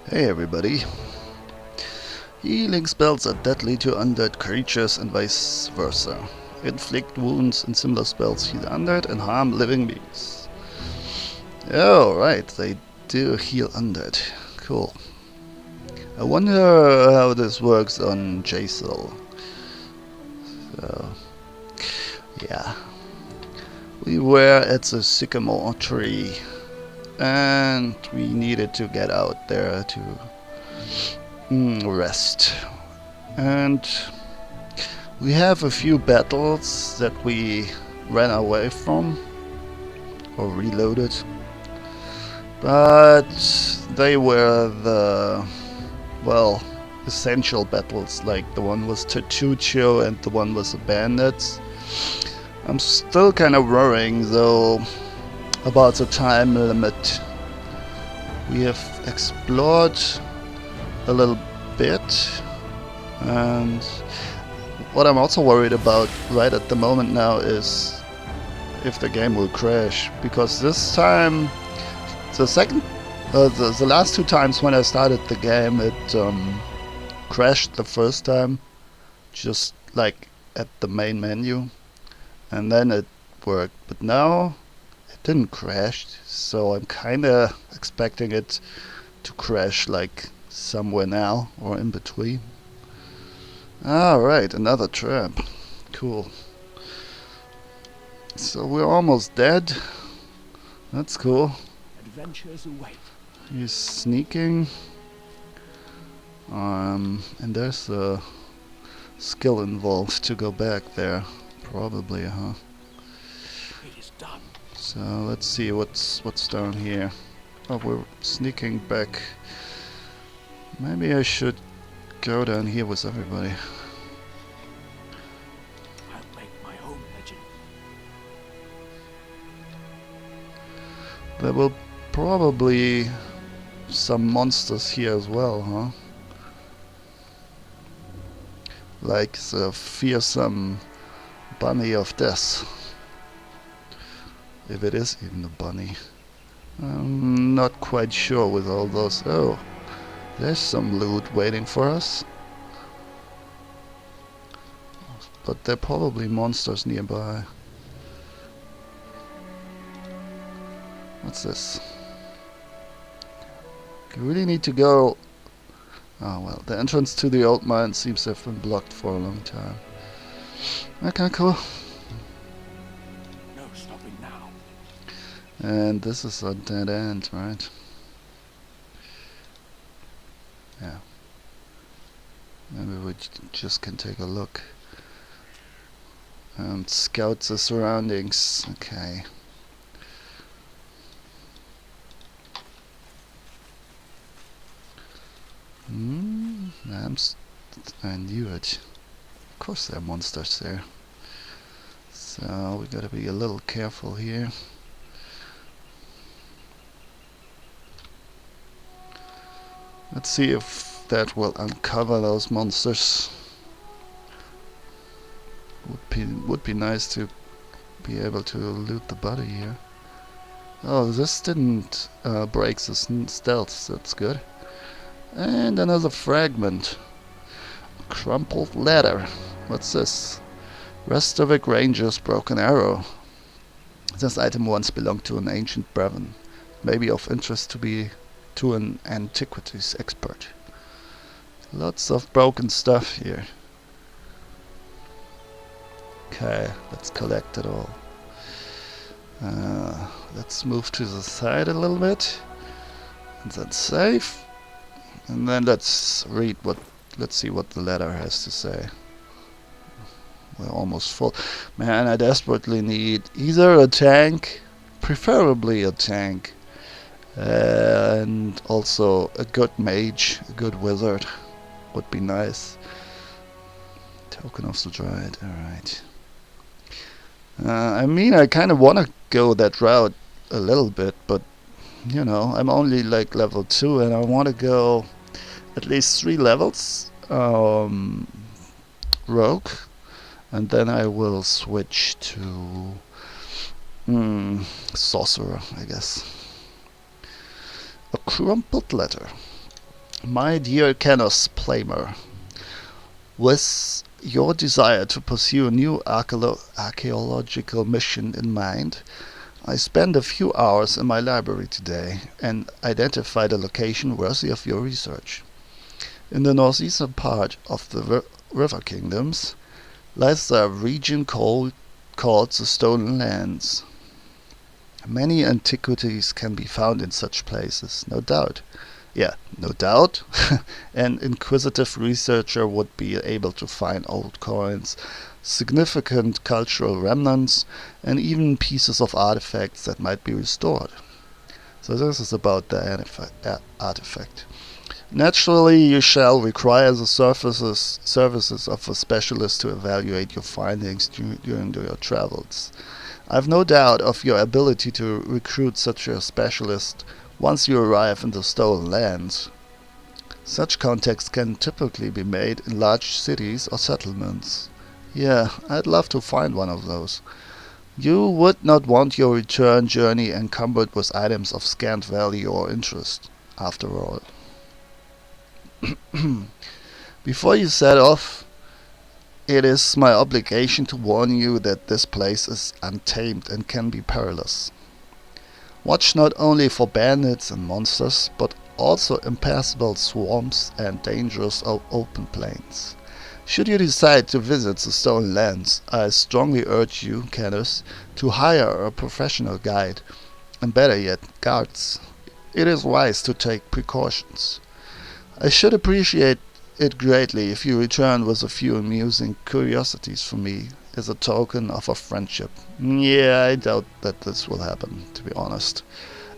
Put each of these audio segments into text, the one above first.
Hey everybody. Healing spells are deadly to undead creatures and vice versa. Inflict wounds and similar spells heal undead and harm living beings. Oh, right, they do heal undead. Cool. I wonder how this works on JSOL. So, yeah. We were at the sycamore tree and we needed to get out there to rest. And we have a few battles that we ran away from or reloaded, but they were the, well, essential battles, like the one was Tatucho and the one was the bandits. I'm still kind of worrying though about the time limit. We have explored a little bit, and what I'm also worried about right at the moment now is if the game will crash, because this time, the last two times when I started the game, it crashed the first time, just like at the main menu, and then it worked. But now it didn't crash, so I'm kinda expecting it to crash like somewhere now or in between. Alright, another trap. Cool. So we're almost dead. That's cool. Adventures await. He's sneaking. And there's a skill involved to go back there. Probably, huh? It is done. So let's see what's down here. Oh, we're sneaking back. Maybe I should go down here with everybody. I'll make my own legend. There will probably some monsters here as well, huh? Like the fearsome bunny of death. If it is even a bunny. I'm not quite sure with all those. Oh, there's some loot waiting for us. But there are probably monsters nearby. What's this? You really need to go. Oh well, the entrance to the old mine seems to have been blocked for a long time. Okay, cool. No stopping now. And this is a dead end, right? Yeah. Maybe we just can take a look and scout the surroundings. Okay. I knew it. Of course there are monsters there. So we gotta be a little careful here. Let's see if that will uncover those monsters. Would be nice to be able to loot the body here. Oh, this didn't break the stealth. That's good. And another fragment. Crumpled ladder. What's this? Restovic Ranger's broken arrow. This item once belonged to an ancient Brevin. Maybe of interest to an antiquities expert. Lots of broken stuff here. Okay, let's collect it all. Let's move to the side a little bit. And then save. And then let's see what the ladder has to say. We're almost full. Man, I desperately need either a tank, preferably a tank, and also a good mage, a good wizard would be nice. Token of the Dryad, alright. I mean, I kind of want to go that route a little bit, but you know, I'm only like level 2 and I want to go at least 3 levels rogue, and then I will switch to sorcerer, I guess. A crumpled letter. My dear Canos Plamer, with your desire to pursue a new archaeological mission in mind, I spent a few hours in my library today and identified a location worthy of your research. In the northeastern part of the River Kingdoms lies a region called the Stolen Lands. Many antiquities can be found in such places, no doubt. Yeah, no doubt. An inquisitive researcher would be able to find old coins, significant cultural remnants, and even pieces of artifacts that might be restored. So this is about the artifact. Naturally, you shall require the services of a specialist to evaluate your findings during your travels. I've no doubt of your ability to recruit such a specialist once you arrive in the Stolen Lands. Such contacts can typically be made in large cities or settlements. Yeah, I'd love to find one of those. You would not want your return journey encumbered with items of scant value or interest, after all. Before you set off, it is my obligation to warn you that this place is untamed and can be perilous. Watch not only for bandits and monsters, but also impassable swamps and dangerous open plains. Should you decide to visit the Stolen Lands, I strongly urge you, Canis, to hire a professional guide, and better yet, guards. It is wise to take precautions. I should appreciate it greatly if you return with a few amusing curiosities for me as a token of our friendship. Yeah, I doubt that this will happen, to be honest.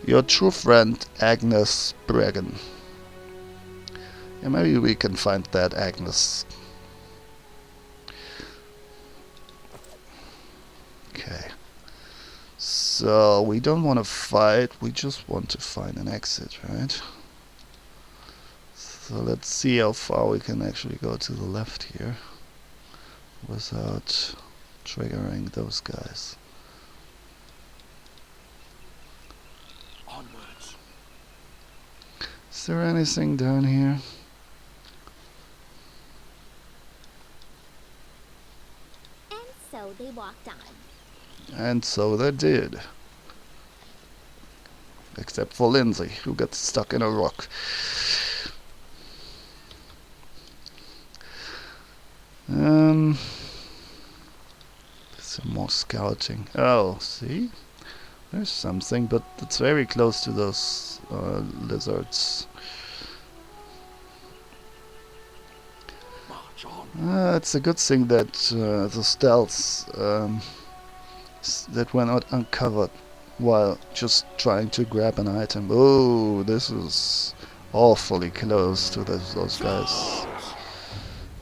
Your true friend, Agnes Bregan. Yeah, maybe we can find that Agnes. Okay. So, we don't want to fight, we just want to find an exit, right? So let's see how far we can actually go to the left here without triggering those guys. Onwards. Is there anything down here? And so they walked on. And so they did. Except for Lindsay, who got stuck in a rock. Some more scouting. Oh, see? There's something, but it's very close to those lizards. March on. It's a good thing that the stealths that were not uncovered while just trying to grab an item. Oh, this is awfully close to those guys.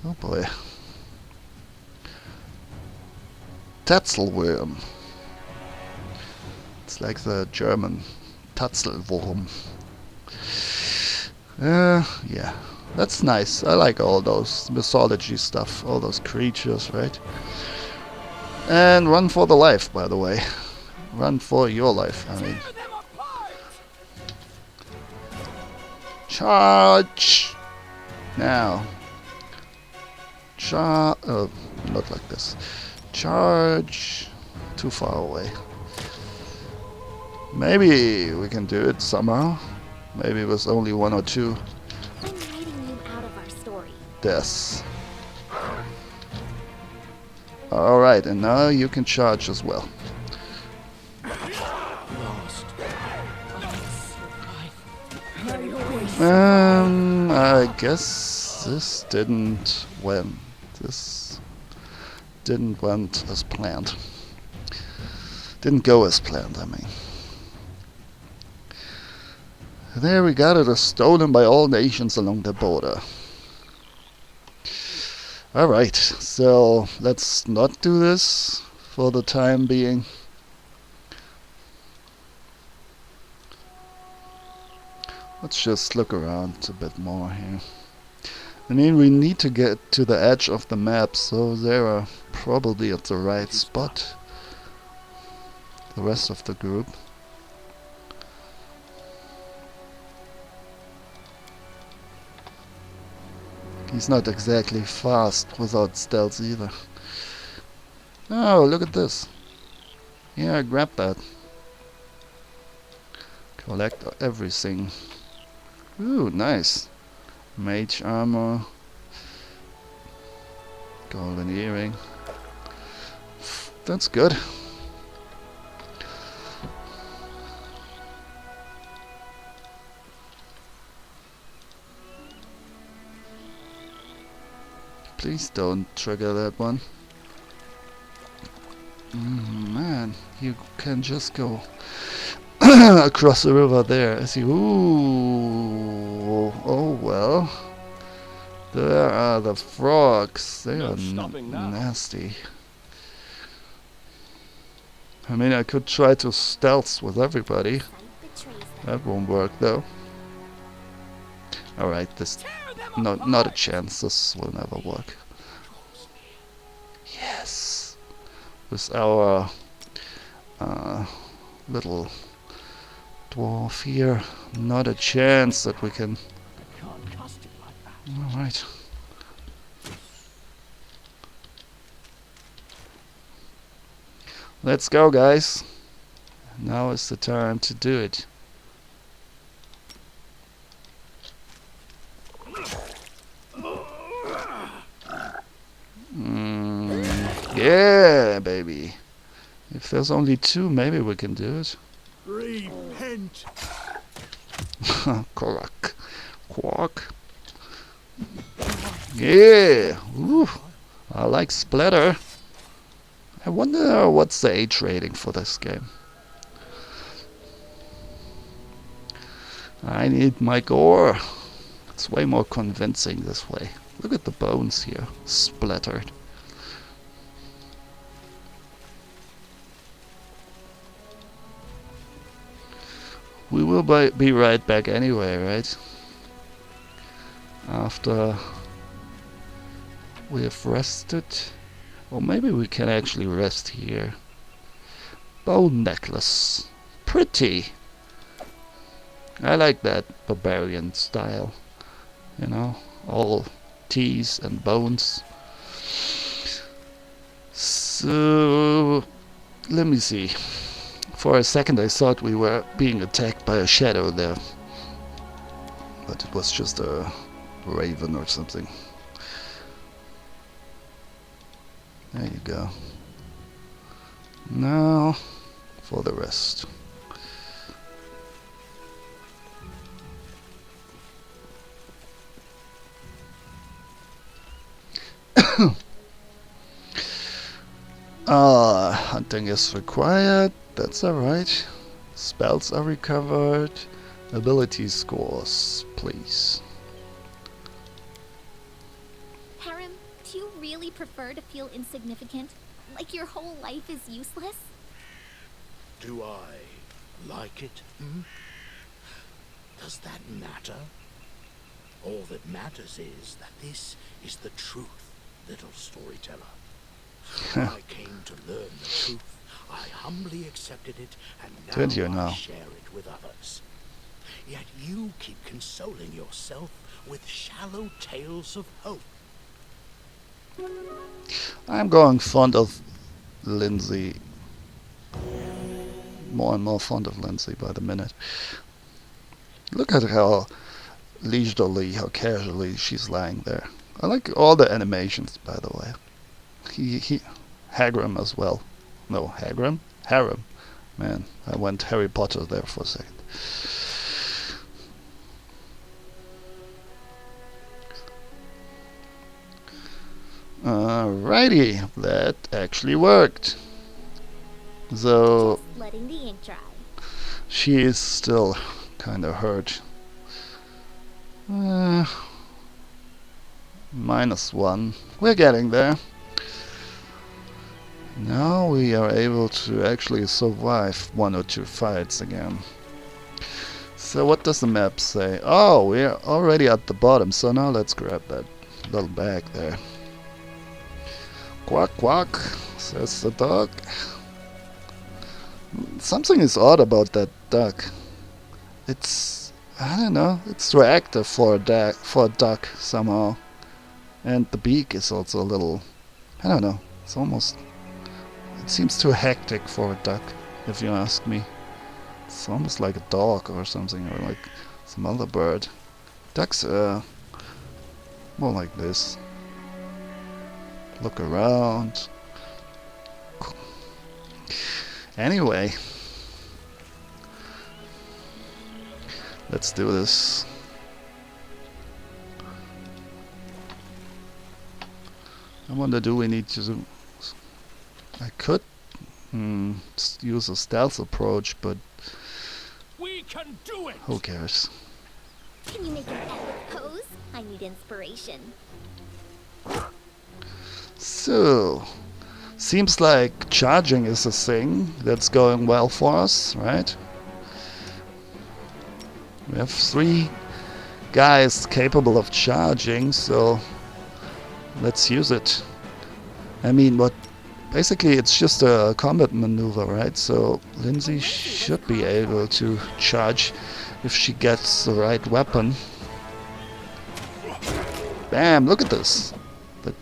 Oh boy. Tatzelworm. It's like the German Tatzelwurm. Yeah. That's nice. I like all those mythology stuff, all those creatures, right? And run for the life, by the way. Run for your life, I mean. Tear them apart! Charge! Now. Oh, not like this. Charge! Too far away. Maybe we can do it somehow. Maybe with only one or two I'm writing you out of our story. deaths. Alright, and now you can charge as well. Lost. I guess this didn't win. This didn't went as planned. Didn't go as planned, I mean. There we got it, is stolen by all nations along the border. Alright, so let's not do this for the time being. Let's just look around a bit more here. I mean, we need to get to the edge of the map, so they are probably at the right spot. The rest of the group. He's not exactly fast without stealth either. Oh, look at this. Yeah, grab that. Collect everything. Ooh, nice. Mage armor. Golden earring. That's good. Please don't trigger that one. Man, you can just go across the river there. I see. Ooh. Oh well. There are the frogs. They No are stopping now. nasty. I mean, I could try to stealth with everybody. Sight betrays them. That won't work though. Alright, this Tear them not a apart. chance. This will never work. Yes, with our little dwarf here, not a chance that we can. I can't cast it like that. All right. Let's go, guys. Now is the time to do it. Yeah, baby. If there's only two, maybe we can do it. Repent. Quack. Quack. Yeah. Ooh. I like splatter. I wonder what's the age rating for this game. I need my gore. It's way more convincing this way. Look at the bones here, splattered. We will be right back anyway, right? After we have rested. Or maybe we can actually rest here. Bone necklace. Pretty. I like that barbarian style. You know, all teeth and bones. So, let me see. For a second I thought we were being attacked by a shadow there. But it was just a raven or something. There you go. Now for the rest. Hunting is required. That's alright. Spells are recovered. Ability scores, please. Harem, do you really prefer to feel insignificant? Like your whole life is useless? Do I like it? Does that matter? All that matters is that this is the truth, little storyteller. When I came to learn the truth, I humbly accepted it, and Did you now I now? share it with others. Yet you keep consoling yourself with shallow tales of hope. I'm growing fond of Lindsay. More and more fond of Lindsay by the minute. Look at how leisurely, how casually she's lying there. I like all the animations, by the way. Hagram as well. No, Hagram? Harem. Man, I went Harry Potter there for a second. Alrighty, that actually worked. So Just letting the ink dry. she is still kind of hurt. -1. We're getting there. Now we are able to actually survive 1 or 2 fights again. So what does the map say? Oh, we're already at the bottom, so now let's grab that little bag there. Quack quack, says the dog. Something is odd about that duck. It's, I don't know, it's too active for a duck somehow. And the beak is also a little, I don't know, it's almost, it seems too hectic for a duck, if you ask me. It's almost like a dog or something, or like some other bird. Ducks are more like this. Look around. Anyway, let's do this. I wonder, do we need to do... I could use a stealth approach, but We can do it! who cares? Can you make an epic pose? I need inspiration. So, seems like charging is a thing that's going well for us, right? We have 3 guys capable of charging, so let's use it. I mean, what? Basically, it's just a combat maneuver, right? So Lindsay should be able to charge if she gets the right weapon. Bam! Look at this.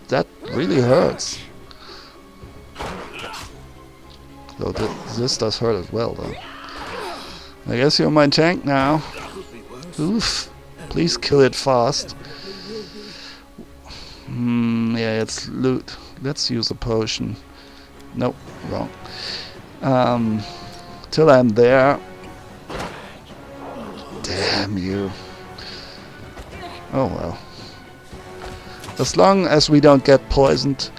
That really hurts. Though this does hurt as well, though. I guess you're my tank now. Oof! Please kill it fast. Yeah, it's loot. Let's use a potion. Nope, wrong. Till I'm there. Damn you. Oh well. As long as we don't get poisoned,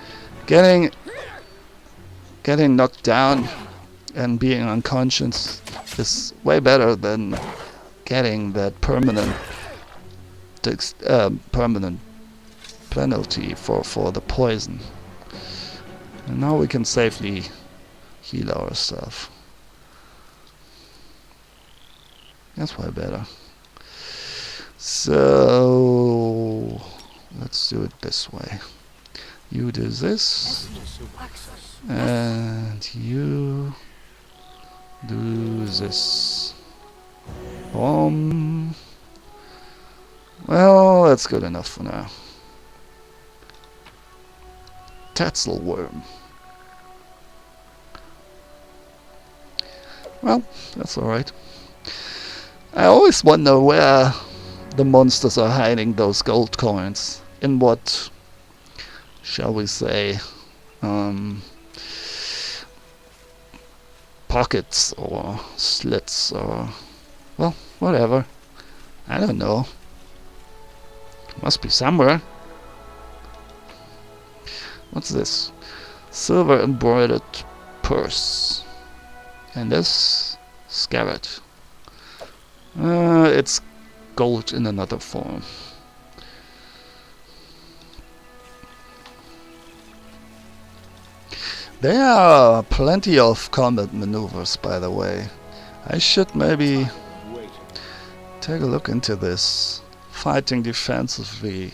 getting knocked down and being unconscious is way better than getting that permanent penalty for the poison. And now we can safely heal ourselves. That's way better. So let's do it this way. You do this, and you do this. Well, that's good enough for now. Tatzelworm. Well, that's alright. I always wonder where the monsters are hiding those gold coins. In what, shall we say, pockets or slits or, well, whatever. I don't know. Must be somewhere. What's this? Silver embroidered purse. And this scarab. It's gold in another form. There are plenty of combat maneuvers, by the way. I should maybe take a look into this. Fighting defensively.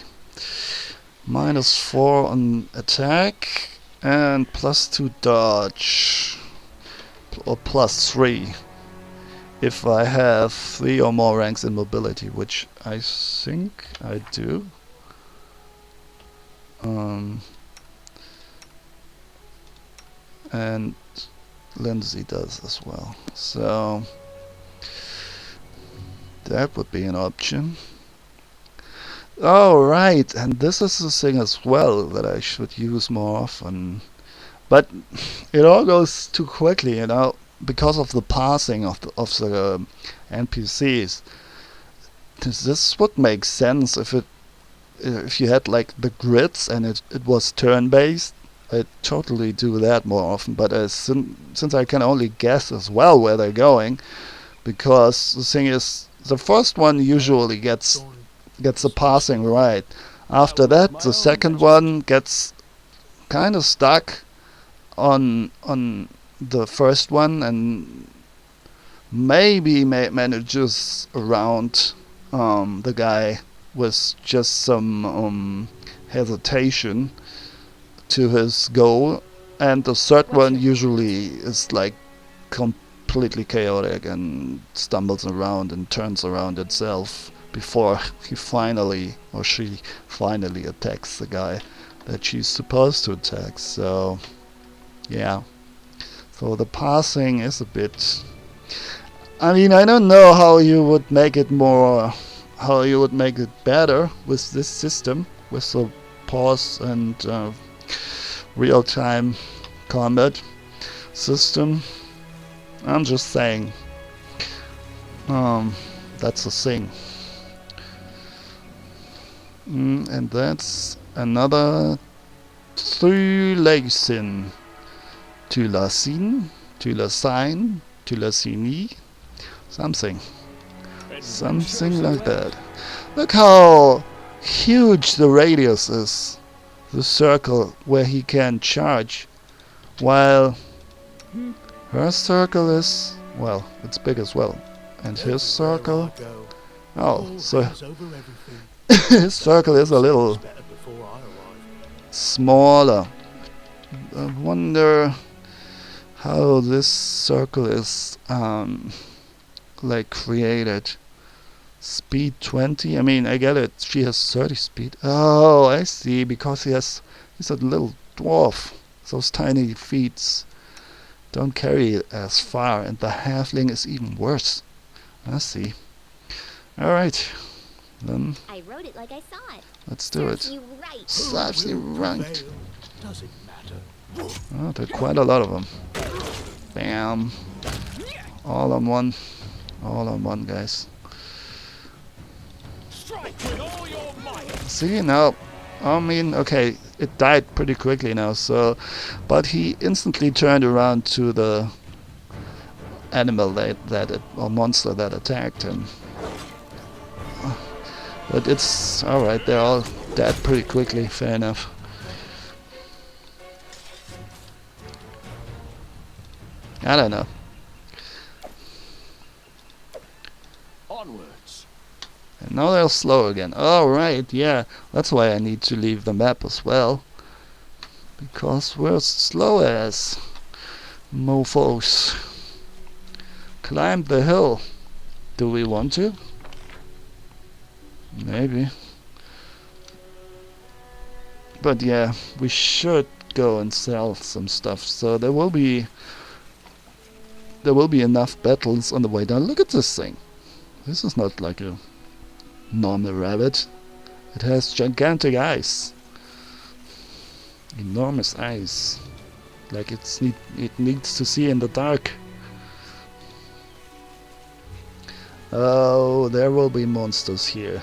-4 on attack and +2 dodge. Or +3 if I have 3 or more ranks in mobility, which I think I do. And Lindsay does as well. So that would be an option. Oh right, and this is the thing as well that I should use more often. But it all goes too quickly, you know, because of the passing of the NPCs. This would make sense if you had like the grids and it was turn-based. I'd totally do that more often. But since I can only guess as well where they're going, because the thing is, the first one usually gets the passing right. After that, the second one gets kind of stuck on the first one and maybe manages around the guy with just some hesitation to his goal, and the third one usually is like completely chaotic and stumbles around and turns around itself before he finally, or she finally attacks the guy that she's supposed to attack. So yeah, so the passing is a bit, I mean, I don't know how you would make it more, how you would make it better with this system, with the pause and real-time combat system. I'm just saying, that's a thing. And that's another Thylasin, Thylasin, Thylasin, Thylacini, something like that. Look how huge the radius is, the circle where he can charge, while her circle is, well, it's big as well, and his circle, oh, so his circle is a little smaller. I wonder how this circle is like created. Speed 20, I mean, I get it, she has 30 speed. Oh, I see, because he's a little dwarf. Those tiny feet don't carry as far, and the halfling is even worse. I see. Alright, then I wrote it like I saw it. let's do it. Serves you right. Serves you right. Does it matter? Oh, there are quite a lot of them. Bam. All on one, guys. Strike with all your might. See, now, I mean, okay, it died pretty quickly now, so, but he instantly turned around to the animal or monster that attacked him. But it's alright, they're all dead pretty quickly, fair enough. I don't know. Onwards. And now they're slow again. Alright, yeah, that's why I need to leave the map as well. Because we're slow as mofos. Climb the hill. Do we want to? Maybe. But yeah, we should go and sell some stuff. So there will be enough battles on the way down. Look at this thing. This is not like a normal rabbit. It has gigantic eyes. Enormous eyes. Like it needs to see in the dark. Oh, there will be monsters here.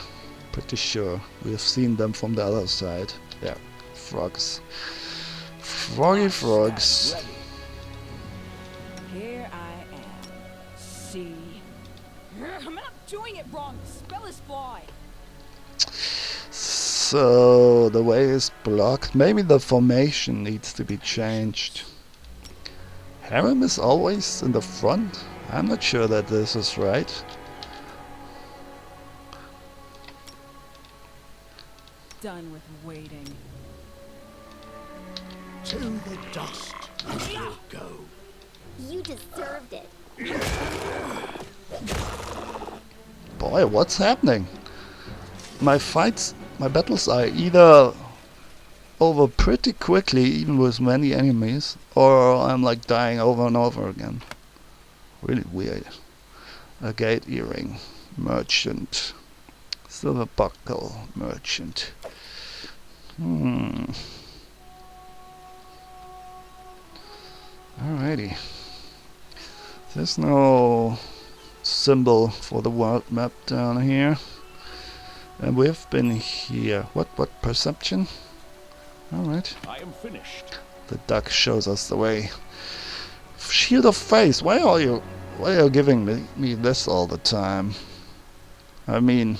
Pretty sure. We've seen them from the other side. Yeah, frogs. Froggy frogs. Here I am. See? I'm not doing it wrong. The spell is fly. So the way is blocked. Maybe the formation needs to be changed. Harem is always in the front. I'm not sure that this is right. Done with waiting. To the dust you will go. You deserved it. Boy, what's happening? My battles are either over pretty quickly, even with many enemies, or I'm like dying over and over again. Really weird. A gate earring. Merchant. Silver buckle. Merchant. Alrighty. There's no symbol for the world map down here. And we've been here. What perception? Alright. I am finished. The duck shows us the way. Shield of Faith, why are you giving me this all the time? I mean,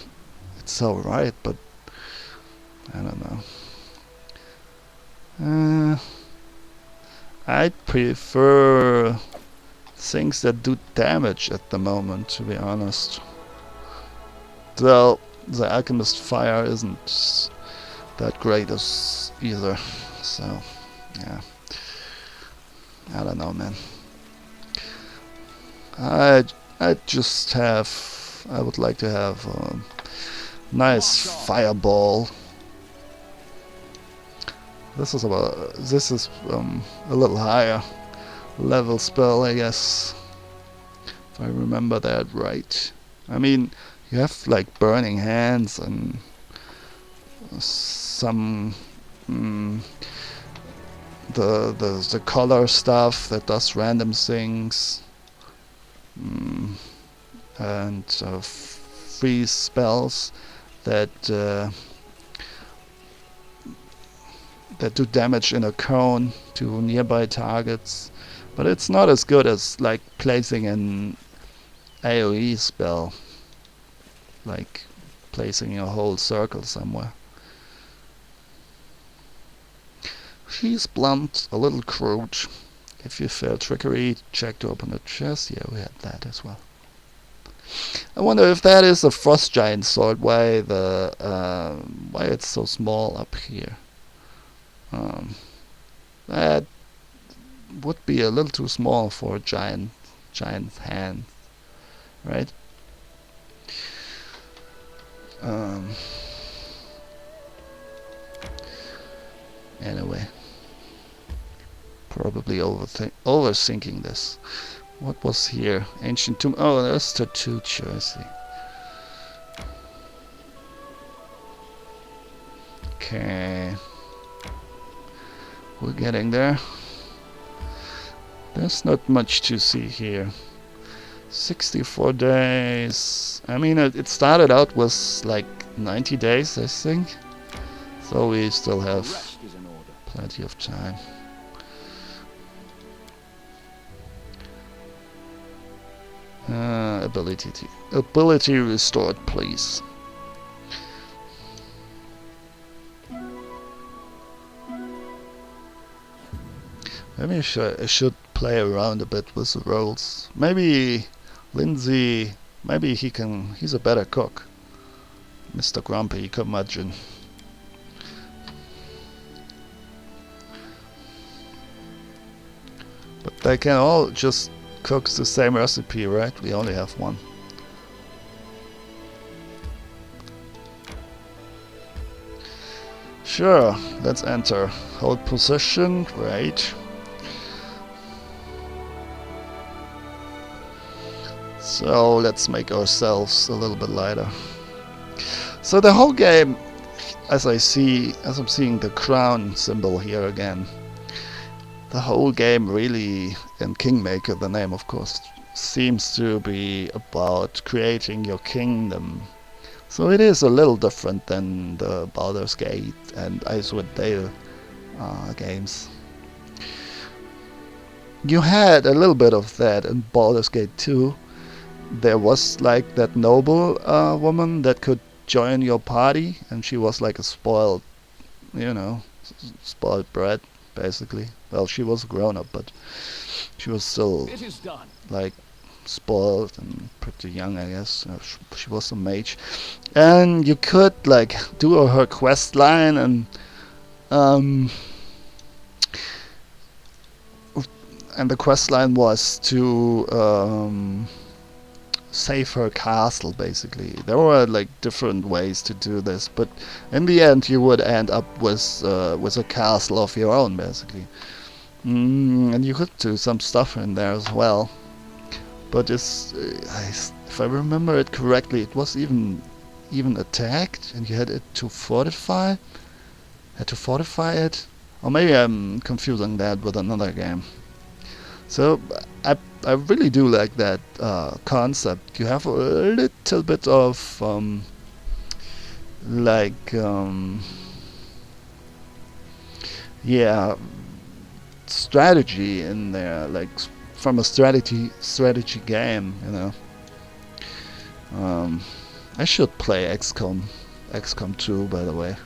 it's alright, but I don't know. I'd prefer things that do damage at the moment, to be honest. Though the Alchemist Fire isn't that great as either, so yeah. I don't know, man. I would like to have Nice fireball. This is a little higher level spell, I guess, if I remember that right. I mean, you have like burning hands and some the color stuff that does random things, and freeze spells that that do damage in a cone to nearby targets, but it's not as good as like placing an AoE spell, like placing a whole circle somewhere. She's blunt, a little crude. If you fail trickery, check to open a chest. Yeah, we had that as well. I wonder if that is a frost giant sword. Why it's so small up here? That would be a little too small for a giant hand, right? Anyway, probably overthinking this. What was here? Ancient tomb. Oh, that's the tutor, I see. Okay. We're getting there. There's not much to see here. 64 days. I mean, it started out with like 90 days, I think. So we still have plenty of time. Ability restored, please. Maybe I should play around a bit with the rolls. Maybe Lindsay, maybe he's a better cook. Mr. Grumpy curmudgeon. But they can all just cook the same recipe, right? We only have one. Sure, let's enter. Hold position, right. So let's make ourselves a little bit lighter. So the whole game, as I'm seeing the crown symbol here again, the whole game really, in Kingmaker, the name of course, seems to be about creating your kingdom. So it is a little different than the Baldur's Gate and Icewind Dale games. You had a little bit of that in Baldur's Gate 2. There was like that noble woman that could join your party, and she was like a spoiled, spoiled brat, basically. Well, she was a grown-up, but she was still like spoiled and pretty young, I guess. She was a mage, and you could like do her quest line, and the quest line was to save her castle, basically. There were like different ways to do this, but in the end you would end up with a castle of your own, basically. And you could do some stuff in there as well. But if I remember it correctly, it was even attacked, and you had it to fortify. Had to fortify it, or maybe I'm confusing that with another game. So I really do like that concept. You have a little bit of strategy in there, like from a strategy game, I should play XCOM 2, by the way.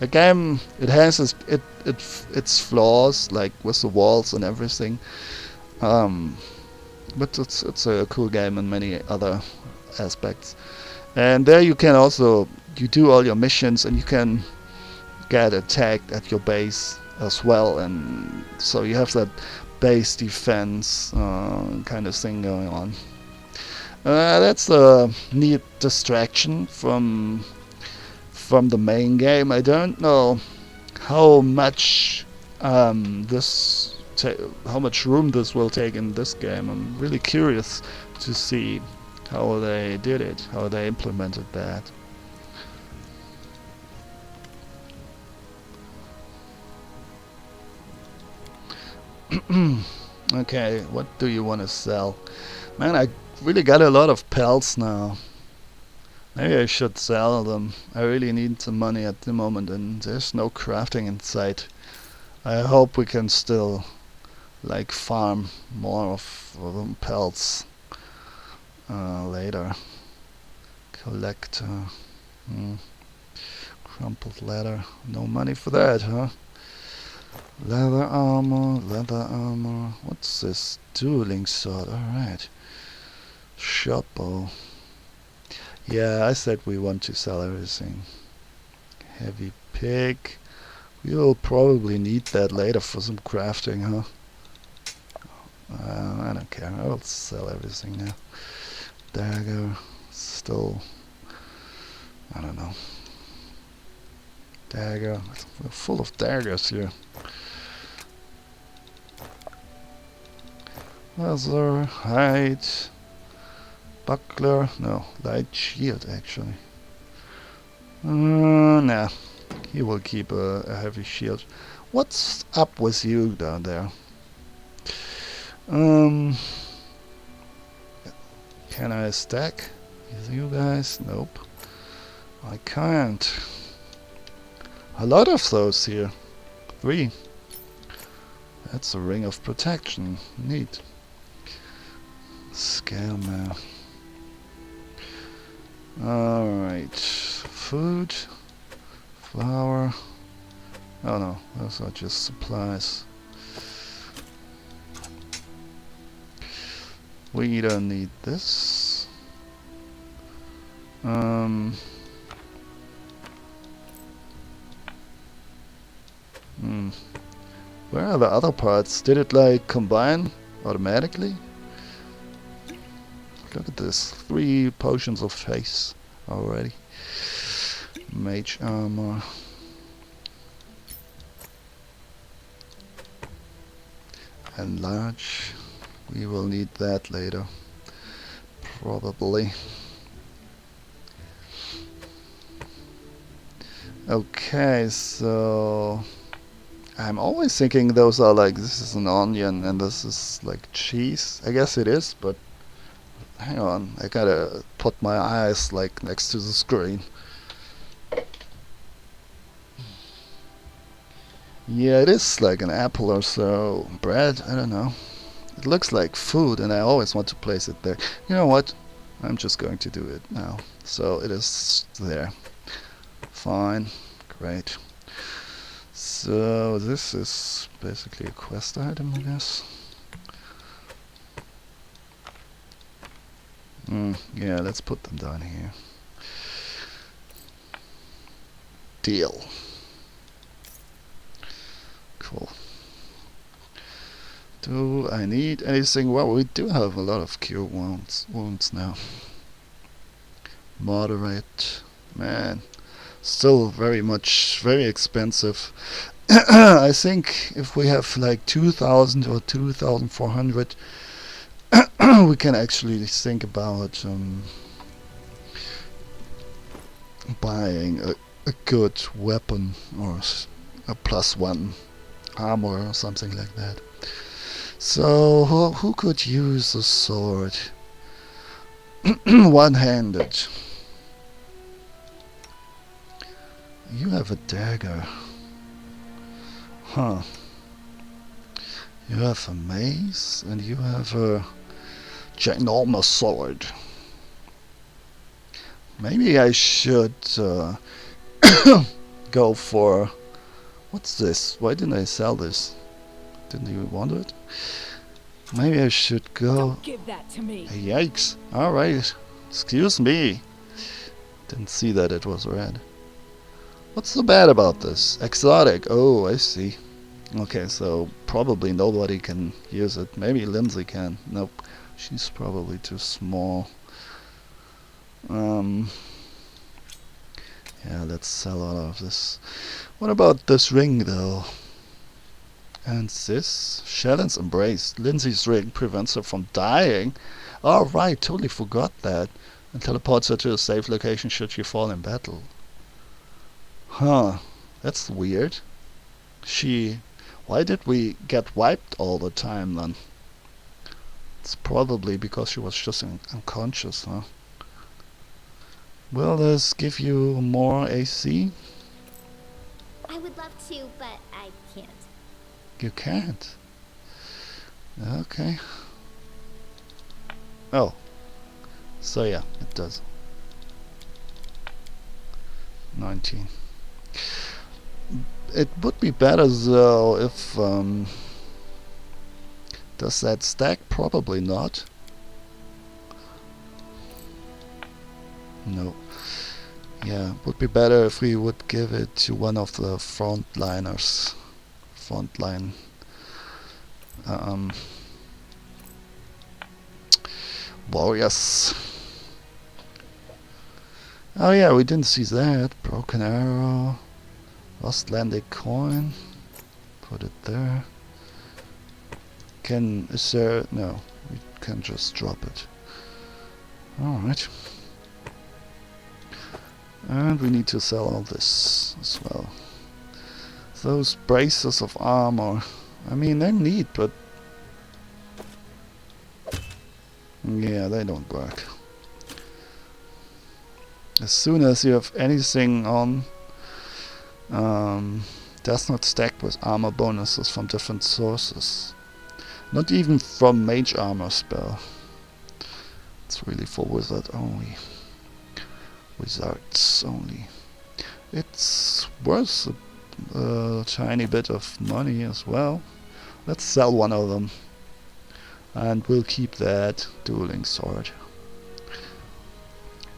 A game, it has its flaws, like with the walls and everything, but it's a cool game in many other aspects. And there you can also do all your missions, and you can get attacked at your base as well, and so you have that base defense kind of thing going on. That's a neat distraction from the main game. I don't know how much how much room this will take in this game. I'm really curious to see how they did it, how they implemented that. Okay, what do you want to sell? Man, I really got a lot of pelts now. Maybe I should sell them. I really need some money at the moment and there's no crafting in sight. I hope we can still like farm more of pelts later. Collect hmm, crumpled leather. No money for that, huh? Leather armor, leather armor. What's this? Dueling sword. Alright. Shoppo. Yeah, I said we want to sell everything. Heavy pick. We'll probably need that later for some crafting, huh? I don't care. I'll sell everything now. Dagger. Still. I don't know. Dagger. We're full of daggers here. Leather. Hide. Buckler. No. Light shield, actually. Nah. He will keep a heavy shield. What's up with you down there? Can I stack with you guys? Nope. I can't. A lot of those here. 3. That's a ring of protection. Neat. Scale mail. Alright. Food. Flour. Oh no, those are just supplies. We don't need this. Where are the other parts? Did it like combine automatically? Look at this. 3 potions of haste already. Mage armor. Enlarge. We will need that later. Probably. Okay, so I'm always thinking those are like, this is an onion and this is like cheese. I guess it is, but hang on, I gotta put my eyes like next to the screen. Yeah, it is like an apple or so. Bread, I don't know. It looks like food and I always want to place it there. You know what? I'm just going to do it now. So it is there. Fine. Great. So this is basically a quest item, I guess. Yeah, let's put them down here. Deal. Cool. Do I need anything? Well, we do have a lot of cure wounds now. Moderate. Man. Still very expensive. I think if we have like 2,000 or 2,400, we can actually think about buying a good weapon or a +1 armor or something like that. So who could use a sword? One-handed. You have a dagger. Huh. You have a mace and you have a ginormous sword. Maybe I should go for... What's this? Why didn't I sell this? Didn't you want it? Maybe I should go... Don't give that to me. Yikes. Alright. Excuse me. Didn't see that it was red. What's so bad about this? Exotic. Oh, I see. Okay, so probably nobody can use it. Maybe Lindsay can. Nope. She's probably too small. Um, yeah, let's sell all of this. What about this ring, though? And this? Shallon's embrace. Lindsay's ring prevents her from dying. Oh, right, totally forgot that. And teleports her to a safe location should she fall in battle. Huh, that's weird. Why did we get wiped all the time then? It's probably because she was just unconscious, huh? Will this give you more AC? I would love to, but I can't. You can't. Okay. Oh. So yeah, it does. 19. It would be better though if does that stack? Probably not. No. Yeah, would be better if we would give it to one of the frontliners. Frontline. Warriors. Oh yeah, we didn't see that. Broken arrow. Lost landing coin. Put it there. Is there... No, we can just drop it. Alright. And we need to sell all this as well. Those braces of armor. I mean, they're neat, but... yeah, they don't work. As soon as you have anything on, does not stack with armor bonuses from different sources. Not even from mage armor spell. It's really for wizard only. Wizards only. It's worth a tiny bit of money as well. Let's sell one of them. And we'll keep that dueling sword.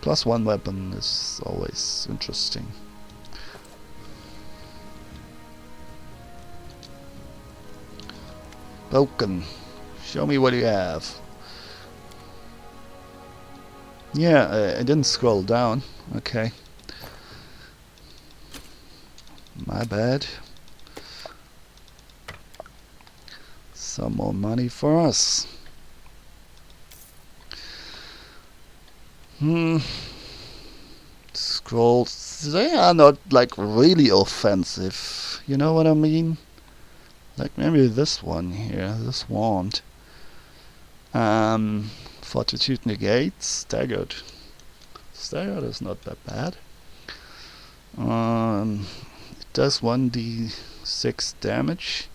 Plus one weapon is always interesting. Broken. Show me what you have. Yeah, I didn't scroll down. Okay. My bad. Some more money for us. Scrolls, they are not like really offensive. You know what I mean? Like maybe this one here, this wand. Fortitude negates, staggered. Staggered is not that bad. It does 1d6 damage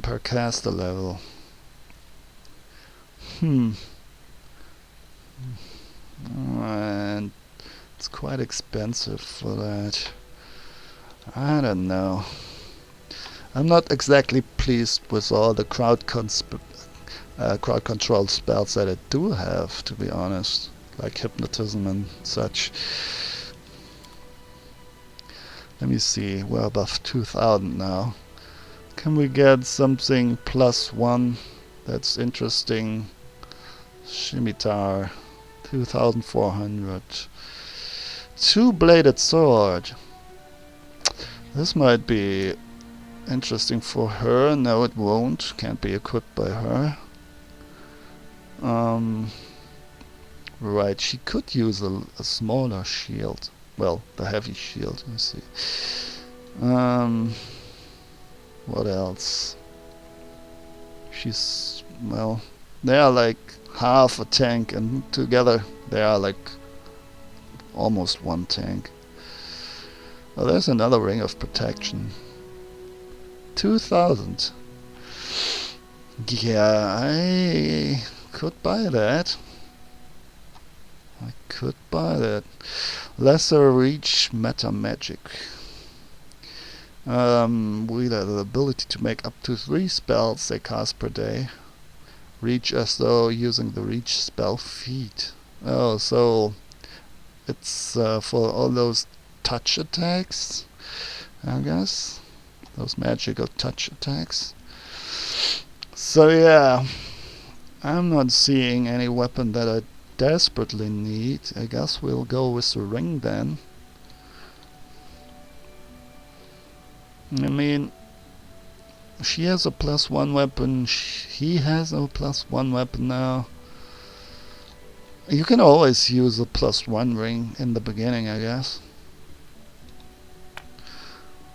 per caster level. And it's quite expensive for that. I don't know. I'm not exactly pleased with all the crowd control spells that I do have, to be honest, like hypnotism and such. Let me see, we're above 2000 now. Can we get something +1 that's interesting? Scimitar, 2400. Two-bladed sword. This might be interesting for her. No, it won't. Can't be equipped by her. Right, she could use a smaller shield. Well, the heavy shield, you see. What else? She's... well, they are like half a tank, and together they are like almost one tank. Oh, there's another ring of protection. 2000. Yeah, I could buy that. I could buy that. Lesser reach meta magic. We have the ability to make up to 3 spells they cast per day. Reach as though using the reach spell feat. Oh, so it's for all those touch attacks, I guess. Those magical touch attacks. So yeah, I'm not seeing any weapon that I desperately need. I guess we'll go with the ring then. I mean, she has a +1 weapon, he has a +1 weapon now. You can always use a +1 ring in the beginning, I guess.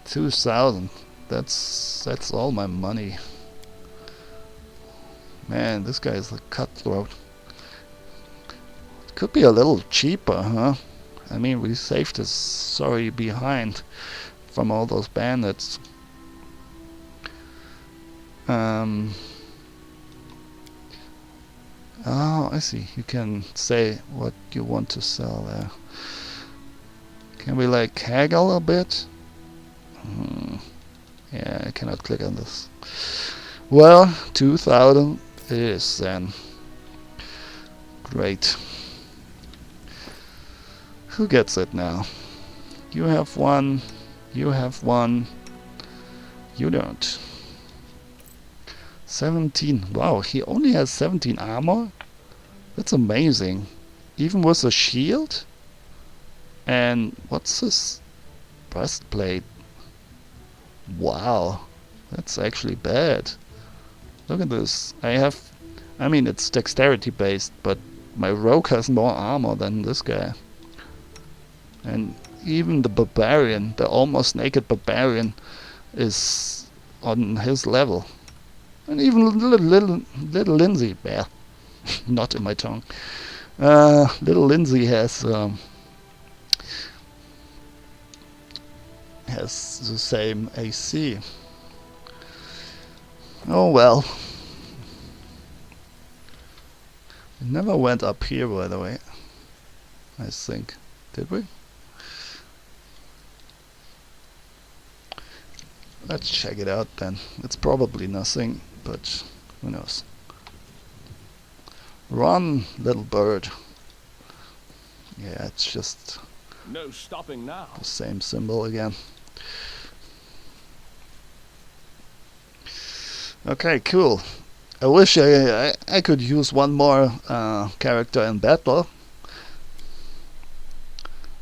2,000. That's all my money. Man, this guy is a cutthroat. It could be a little cheaper, huh? I mean, we saved his sorry behind from all those bandits. Oh, I see. You can say what you want to sell there. Can we like haggle a bit? Yeah, I cannot click on this. Well, 2,000 it is then. Great. Who gets it now? You have one. You have one. You don't. 17. Wow, he only has 17 armor? That's amazing. Even with a shield? And what's this breastplate? Wow, that's actually bad. Look at this. I mean, it's dexterity based, but my rogue has more armor than this guy. And even the barbarian, the almost naked barbarian, is on his level. And even little Lindsay, well, not in my tongue. Little Lindsay has the same AC. Oh well. It never went up here, by the way. I think. Did we? Let's check it out then. It's probably nothing, but who knows. Run, little bird. Yeah, it's just no stopping now. The same symbol again. Okay, cool. I wish I could use one more character in battle,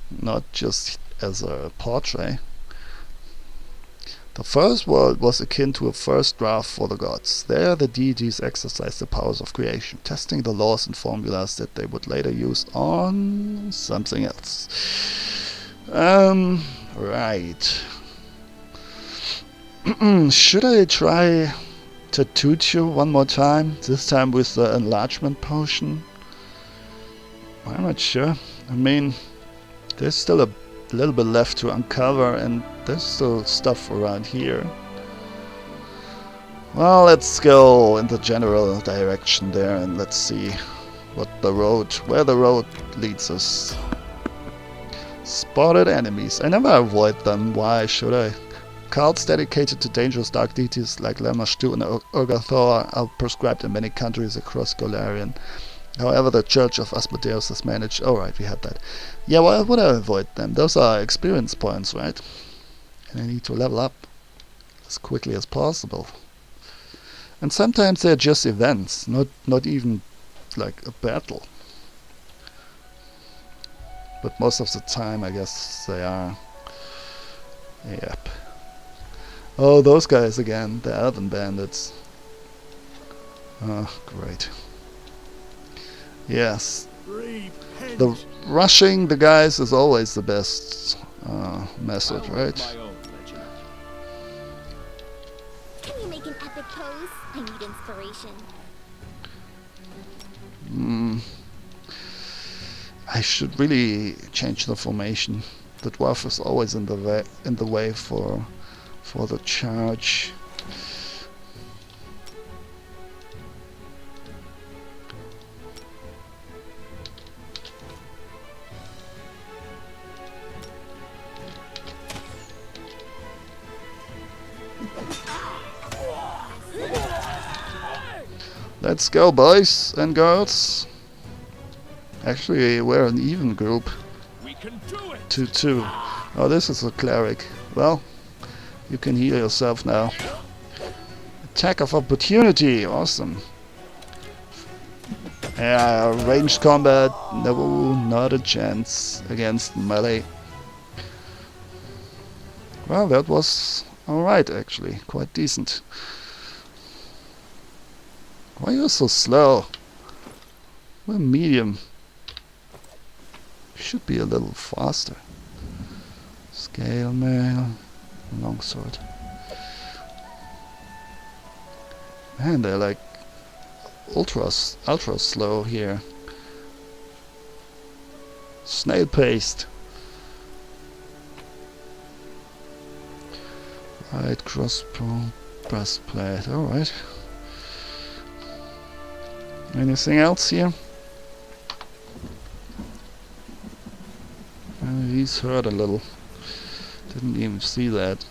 not just as a portrait. The first world was akin to a first draft for the gods. There the deities exercised the powers of creation, testing the laws and formulas that they would later use on something else. Right. Should I try to toot you one more time? This time with the enlargement potion? I'm not sure. I mean, there's still a little bit left to uncover, and there's still stuff around here. Well, let's go in the general direction there and let's see where the road leads us. Spotted enemies. I never avoid them. Why should I? Cults dedicated to dangerous dark deities like Lamashtu and Urgathor are prescribed in many countries across Golarion. However, the Church of Asmodeus has managed... Oh, right, we had that. Yeah, why would I avoid them? Those are experience points, right? And I need to level up as quickly as possible. And sometimes they're just events, not even like a battle. But most of the time, I guess they are. Yep. Oh, those guys again, the Elven Bandits. Oh, great. Yes. The rushing the guys is always the best method, right? Can you make an epic pose? I need inspiration. I should really change the formation. The dwarf is always in the way for the charge. Let's go, boys and girls. Actually, we're an even group. We can do it. 2-2. Oh, this is a cleric. Well, you can heal yourself now. Attack of opportunity. Awesome. Ranged combat, no, not a chance against melee. Well, that was alright actually, quite decent. Why are you so slow? We're medium. Should be a little faster. Scale mail, longsword. Man, they're like ultra slow here. Snail paste. Right, crossbow, breastplate. Alright. Anything else here? He's hurt a little. Didn't even see that.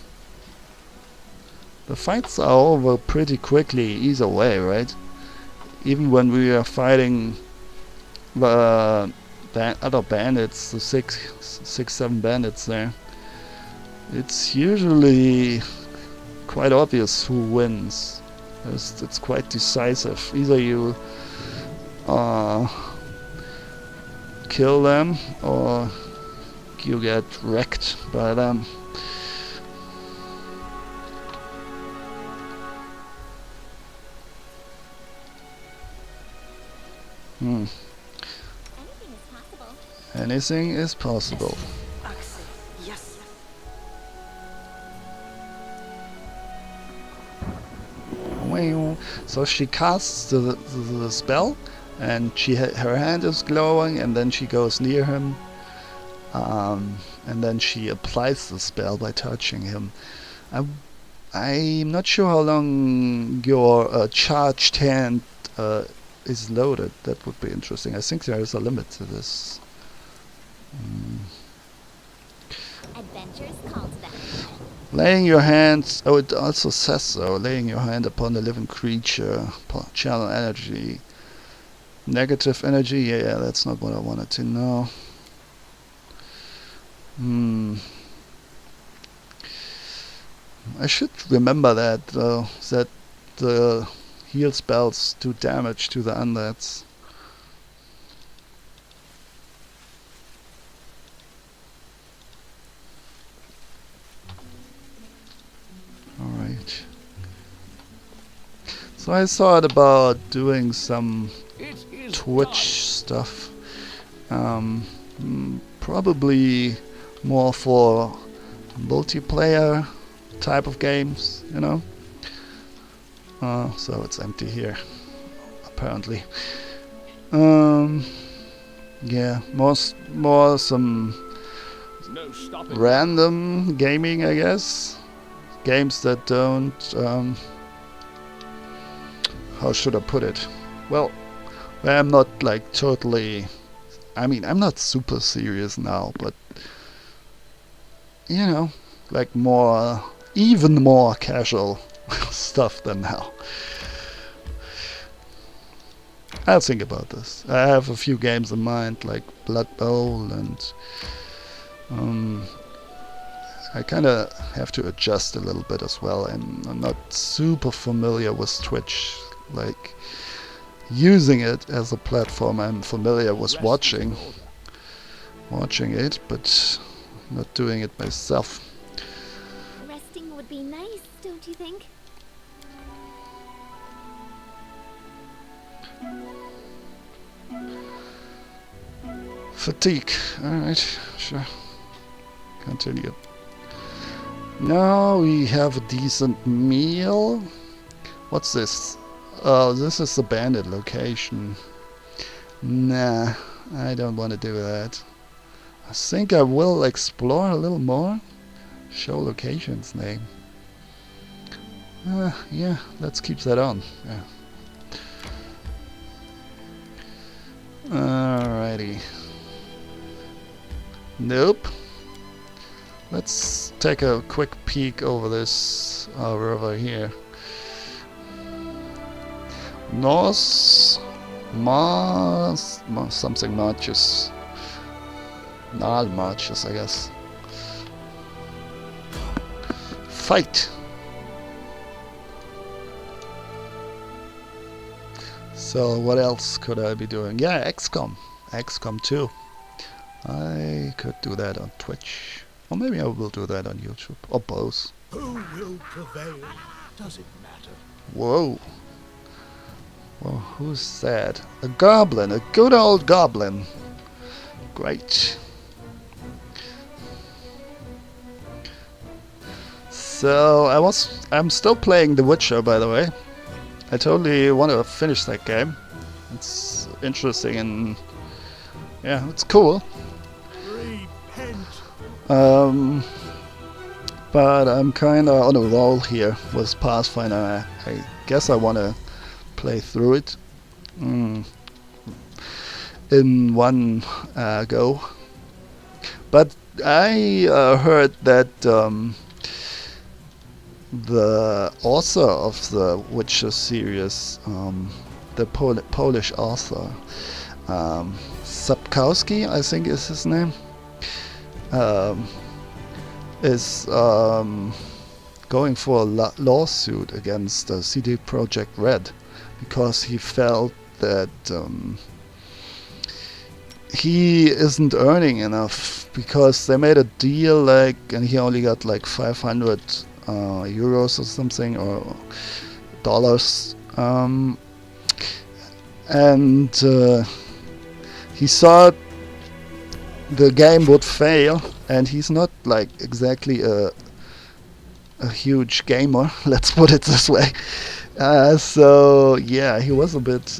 The fights are over pretty quickly either way, right? Even when we are fighting the other bandits, the six, 7 bandits there, it's usually quite obvious who wins. It's quite decisive. Either you kill them or you get wrecked by them. Anything is possible. Anything is possible. Axel, yes. So she casts the spell, and her hand is glowing, and then she goes near him, and then she applies the spell by touching him. I'm not sure how long your charged hand is loaded. That would be interesting. I think there is a limit to this. Adventures call to them. Laying your hands, oh, it also says so, laying your hand upon a living creature, channel energy. Negative energy, yeah, that's not what I wanted to know. I should remember that, though, that the heal spells do damage to the undeads. Alright. So I thought about doing some It is Twitch done. stuff. Probably more for multiplayer type of games, you know. So it's empty here, apparently. Yeah, more some No stopping. random gaming, I guess. Games that don't, how should I put it? Well, I'm not like totally, I mean, I'm not super serious now, but, you know, like more, even more casual stuff than now. I'll think about this. I have a few games in mind, like Blood Bowl, and I kind of have to adjust a little bit as well. I'm not super familiar with Twitch, like using it as a platform. I'm familiar with Rest watching is in order. it, but not doing it myself. Resting would be nice, don't you think? Fatigue. Alright, sure. Continue. Now we have a decent meal. What's this? Oh, this is the bandit location. Nah, I don't want to do that. I think I will explore a little more. Show locations name. Yeah, let's keep that on. Yeah. Alrighty. Nope. Let's take a quick peek over this river here. North Mars, something marches. Nal marches, I guess. Fight. So what else could I be doing? Yeah, XCOM. XCOM 2. I could do that on Twitch. Or maybe I will do that on YouTube. Or both. Who will prevail? Does it matter? Whoa. Well, who's that? A goblin. A good old goblin. Great. So I'm still playing The Witcher, by the way. I totally want to finish that game. It's interesting and yeah, it's cool. Repent. But I'm kinda on a roll here with Pathfinder. I guess I wanna play through it in one go. But I heard that the author of the Witcher series, the Polish author, Sapkowski, I think is his name, is going for a lawsuit against CD Projekt Red because he felt that he isn't earning enough because they made a deal and he only got 500 euros or something, or dollars, and he thought the game would fail, and he's not exactly a huge gamer, let's put it this way. So yeah, he was a bit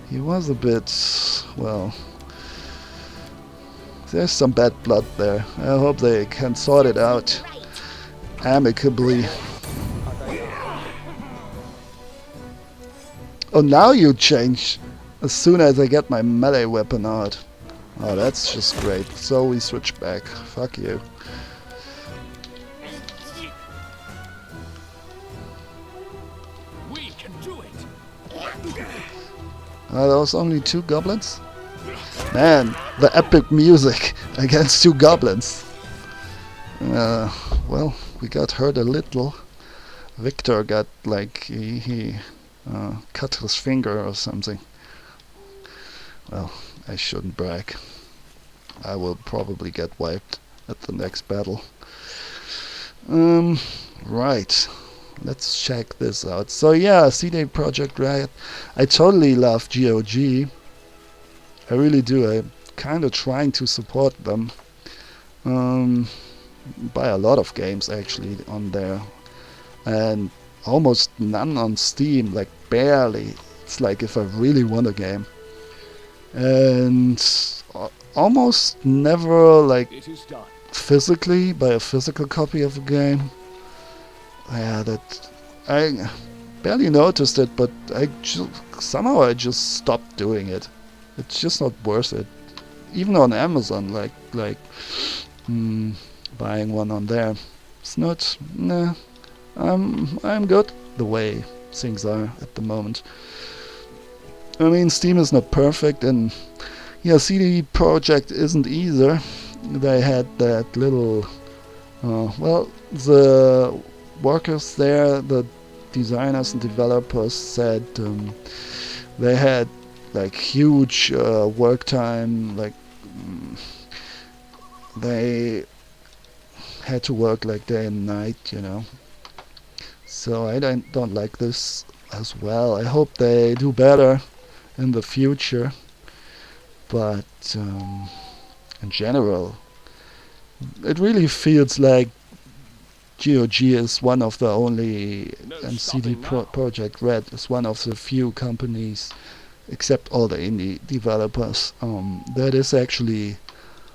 he was a bit, well, there's some bad blood there. I hope they can sort it out amicably. Oh, now you change as soon as I get my melee weapon out. Oh, that's just great. So we switch back. Fuck you. We can do it. Are those only 2 goblins? Man, the epic music against 2 goblins. Well, we got hurt a little. Victor got he cut his finger or something. Well, I shouldn't brag. I will probably get wiped at the next battle. Right. Let's check this out. So yeah, CD Projekt Red. I totally love GOG. I really do. I'm kind of trying to support them. Buy a lot of games actually on there, and almost none on Steam. Barely. It's if I really want a game, and almost never It is done. physically buy a physical copy of a game. Yeah, that I barely noticed it, but somehow I just stopped doing it. It's just not worth it. Even on Amazon, buying one on there, it's not. Nah, I'm good the way things are at the moment. I mean, Steam is not perfect, and yeah, CD Projekt isn't either. They had that little, well, the workers there, the designers and developers said they had huge work time, they had to work day and night, So I don't like this as well. I hope they do better in the future, but in general, it really feels like GOG is one of the only, and CD Projekt Red is one of the few companies, except all the indie developers, that is actually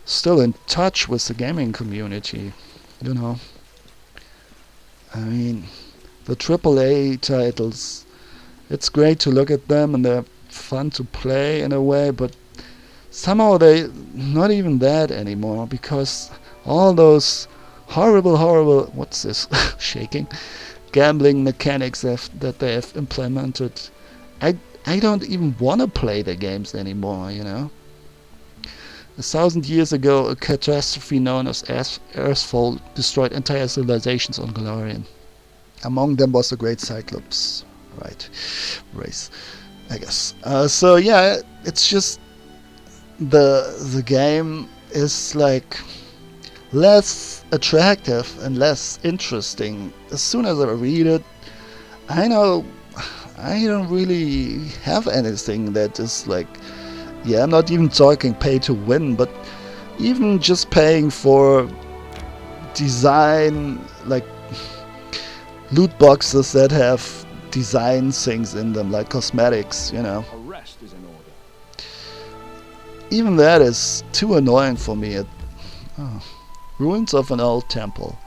still in touch with the gaming community. I mean, the AAA titles, it's great to look at them and they're fun to play in a way, but somehow they not even that anymore, because all those horrible, what's this, shaking, gambling mechanics that they have implemented, I don't even want to play the games anymore, 1,000 years ago, a catastrophe known as Earthfall destroyed entire civilizations on Galarian. Among them was the Great Cyclops, right? Race, I guess. So yeah, it's just the game is like less attractive and less interesting. As soon as I read it, I know I don't really have anything that is like, yeah, I'm not even talking pay to win, but even just paying for design, like loot boxes that have design things in them, like cosmetics, you know. Arrest is in order. Even that is too annoying for me. Ruins of an old temple.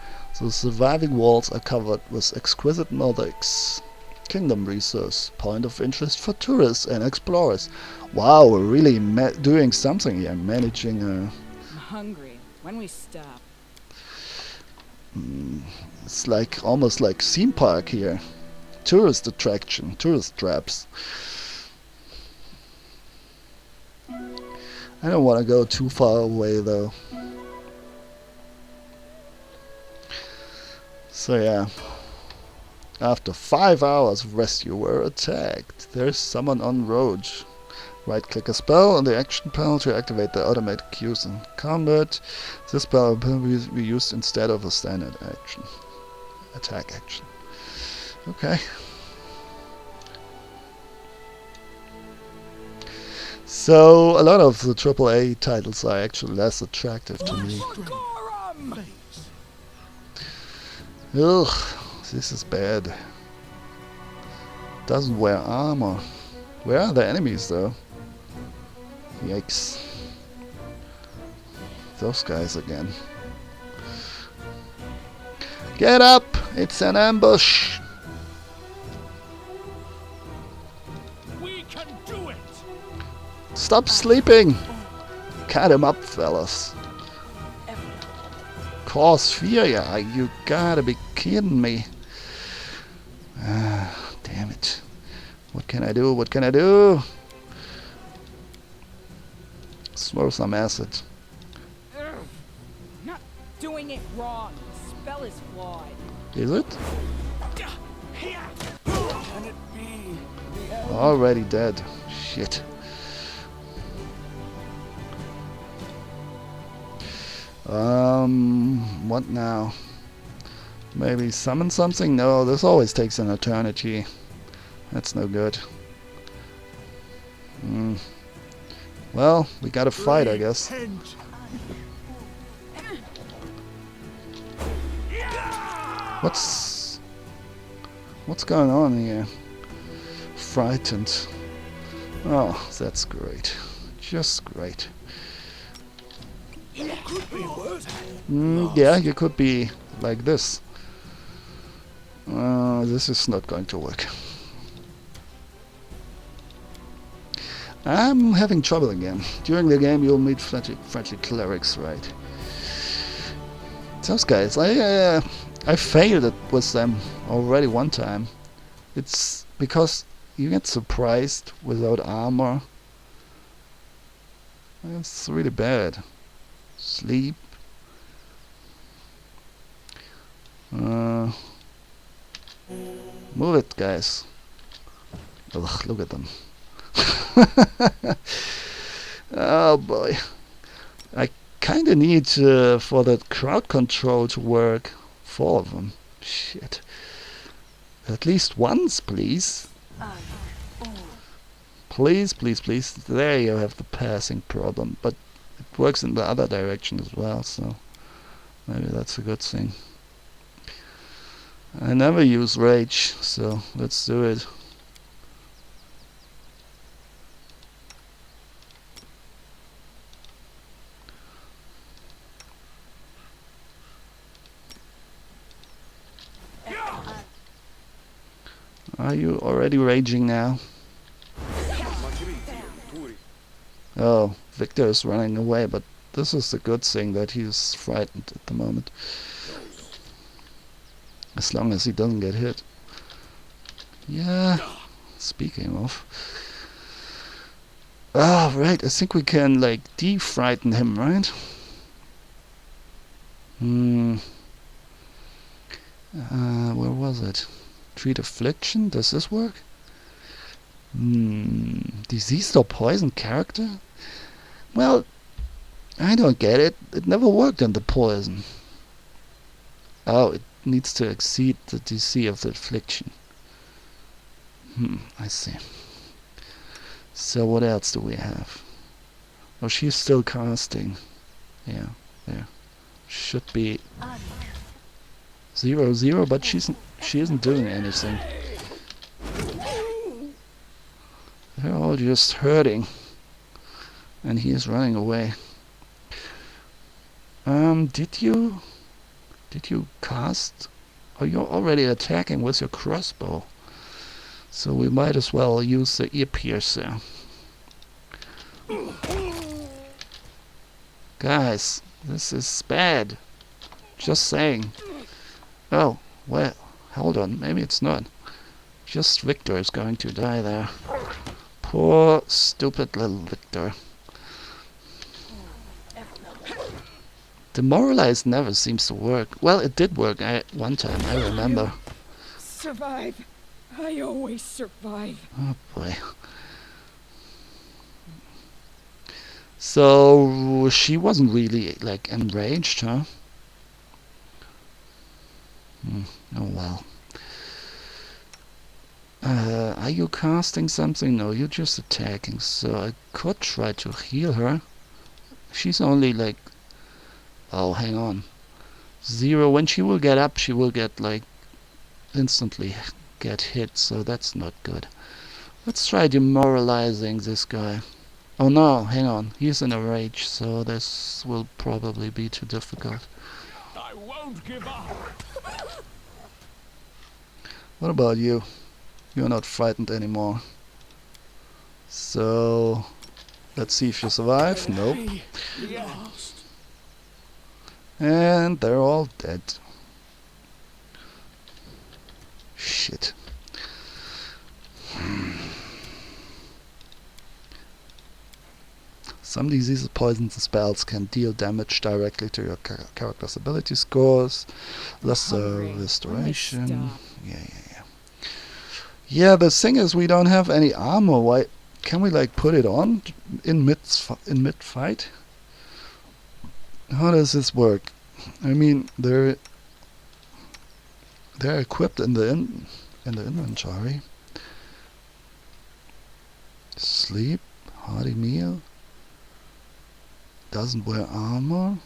The surviving walls are covered with exquisite mosaics. Kingdom resource, point of interest for tourists and explorers. Wow, we're really doing something here, managing I'm hungry. When we stop. it's like almost like theme park here. Tourist attraction, tourist traps. I don't want to go too far away though. So yeah. After 5 hours of rest you were attacked. There's someone on road. Right click a spell on the action panel to activate the automatic cues in combat. This spell will be used instead of a standard action. Attack action. Okay. So a lot of the AAA titles are actually less attractive to me. Ugh, this is bad. Doesn't wear armor. Where are the enemies though? Yikes. Those guys again. Get up! It's an ambush! We can do it. Stop sleeping! Cut him up, fellas. Cause fear, yeah, you gotta be kidding me. Ah, damn it. What can I do? What can I do? Throw some acid. Not doing it wrong. The spell is flawed. Is it? Can it be the end? Already dead. Shit. What now? Maybe summon something? No, this always takes an eternity. That's no good. Well, we gotta fight, I guess. What's going on here? Frightened. Oh, that's great. Just great. Yeah, you could be like this. This is not going to work. I'm having trouble again. During the game you'll meet friendly clerics, right? Those guys, I failed it with them already one time. It's because you get surprised without armor. It's really bad. Sleep. Move it, guys. Ugh, look at them. Oh boy. I kinda need for that crowd control to work. 4 of them. Shit. At least once, please. Please, please, please. There you have the passing problem. But it works in the other direction as well, so maybe that's a good thing. I never use rage, so let's do it. Are you already raging now? Oh, Victor is running away, but this is the good thing that he's frightened at the moment. As long as he doesn't get hit. Yeah, speaking of. Ah, right, I think we can, like, de-frighten him, right? Where was it? Treat affliction? Does this work? Diseased or poison character? Well, I don't get it. It never worked on the poison. Oh, it needs to exceed the DC of the affliction. I see. So what else do we have? Oh, she's still casting. Yeah, there. Should be 0-0, but she isn't doing anything. They're all just hurting. And he is running away. Did you cast? Oh, you're already attacking with your crossbow. So we might as well use the ear piercer. Guys, this is bad. Just saying. Oh, well, hold on. Maybe it's not. Just Victor is going to die there. Poor, stupid little Victor. Demoralize never seems to work. Well, it did work one time, I remember. Survive. I always survive. Oh boy. So she wasn't really like enraged, huh? Oh well. Are you casting something? No, you're just attacking. So I could try to heal her. She's only like... Oh, hang on. 0. When she will get up, she will get like... instantly get hit, so that's not good. Let's try demoralizing this guy. Oh no, hang on. He's in a rage, so this will probably be too difficult. I won't give up. What about you? You're not frightened anymore. So... let's see if you survive. Nope. Lost. And they're all dead. Shit. Some diseases, poisons, and spells can deal damage directly to your character's ability scores. Lesser Hungry. restoration. Stop. Yeah. Yeah, the thing is we don't have any armor. Why can we like put it on in mid fight? How does this work? I mean, they're equipped in the inventory. Sleep, hearty meal. Doesn't wear armor.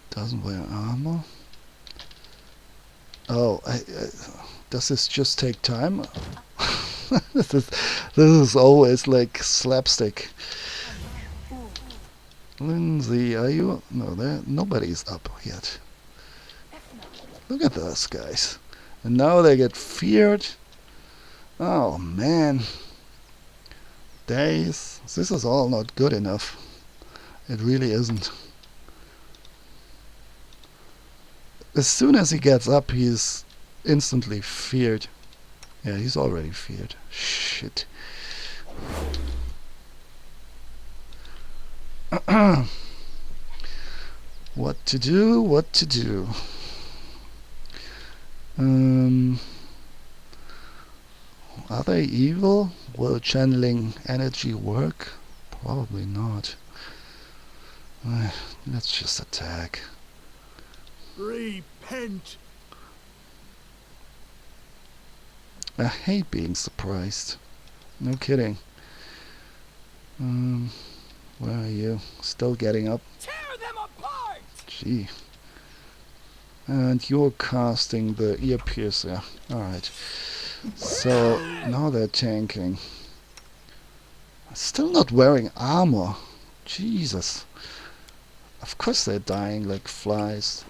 Doesn't wear armor. Oh, does this just take time? this is always like slapstick. Lindsay, are you? No, nobody's up yet. Look at those guys. And now they get feared. Oh man. Days. This is all not good enough. It really isn't. As soon as he gets up, he's instantly feared. Yeah, he's already feared. Shit. What to do? What to do? Are they evil? Will channeling energy work? Probably not. Let's just attack. Repent. I hate being surprised. No kidding. Where are you? Still getting up? Tear them apart! Gee. And you're casting the ear piercer. Alright. So now they're tanking. Still not wearing armor. Jesus. Of course they're dying like flies.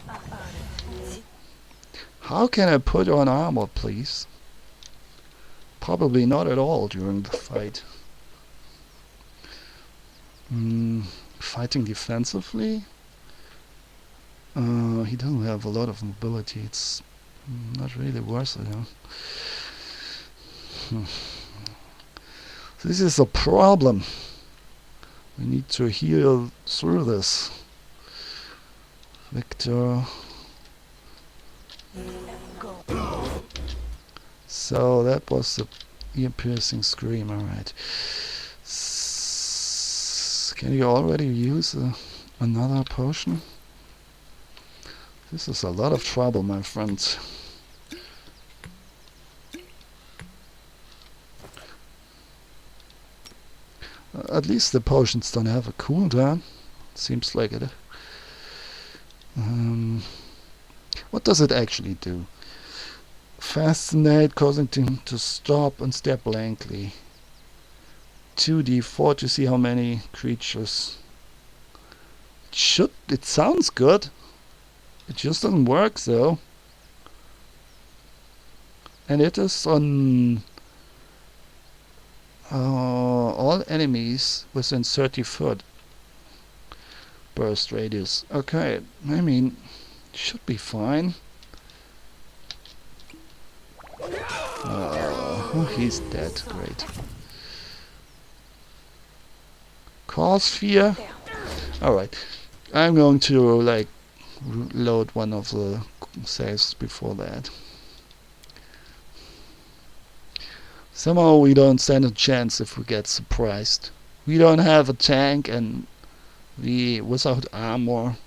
How can I put on armor, please? Probably not at all during the fight. Fighting defensively? He doesn't have a lot of mobility. It's not really worth it, huh? This is a problem. We need to heal through this. Victor. So that was the ear-piercing scream, alright. Can you already use another potion? This is a lot of trouble, my friends. At least the potions don't have a cooldown. Seems like it. What does it actually do? Fascinate, causing him to stop and stare blankly. 2d4 to see how many creatures. It sounds good. It just doesn't work though. And it is on all enemies within 30 foot burst radius. Okay, I mean, should be fine. Oh, he's dead. Great. Cause fear. Alright. I'm going to like load one of the saves before that. Somehow we don't stand a chance if we get surprised. We don't have a tank and without armor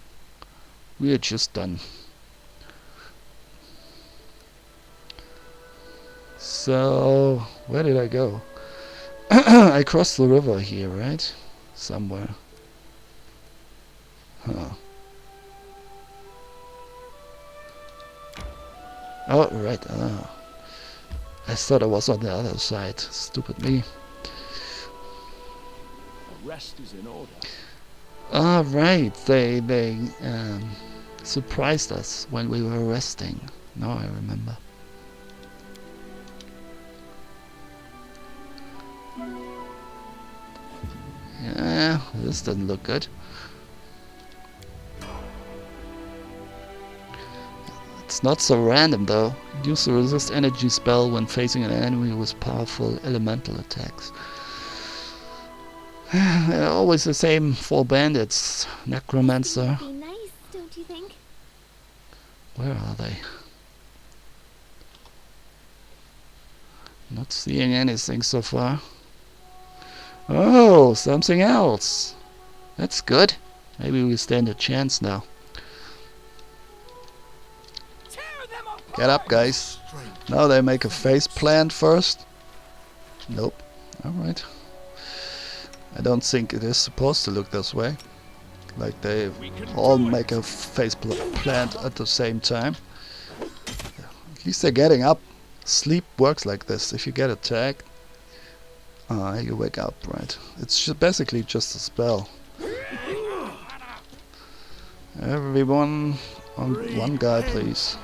we are just done. So where did I go? I crossed the river here, right? Somewhere. Huh. Oh, right. I thought I was on the other side. Stupid me. A rest is in order. Ah, right. They surprised us when we were resting. Now I remember. Yeah, this doesn't look good. It's not so random though. Use the resist energy spell when facing an enemy with powerful elemental attacks. Always the same 4 bandits. Necromancer. Be nice, don't you think? Where are they? Not seeing anything so far. Oh, something else. That's good. Maybe we stand a chance now. Get up, guys. Now they make a face plant first. Nope. Alright. I don't think it is supposed to look this way. Like they all make a face plant at the same time. At least they're getting up. Sleep works like this. If you get attacked, you wake up, right? It's basically just a spell. Everyone on one guy, please.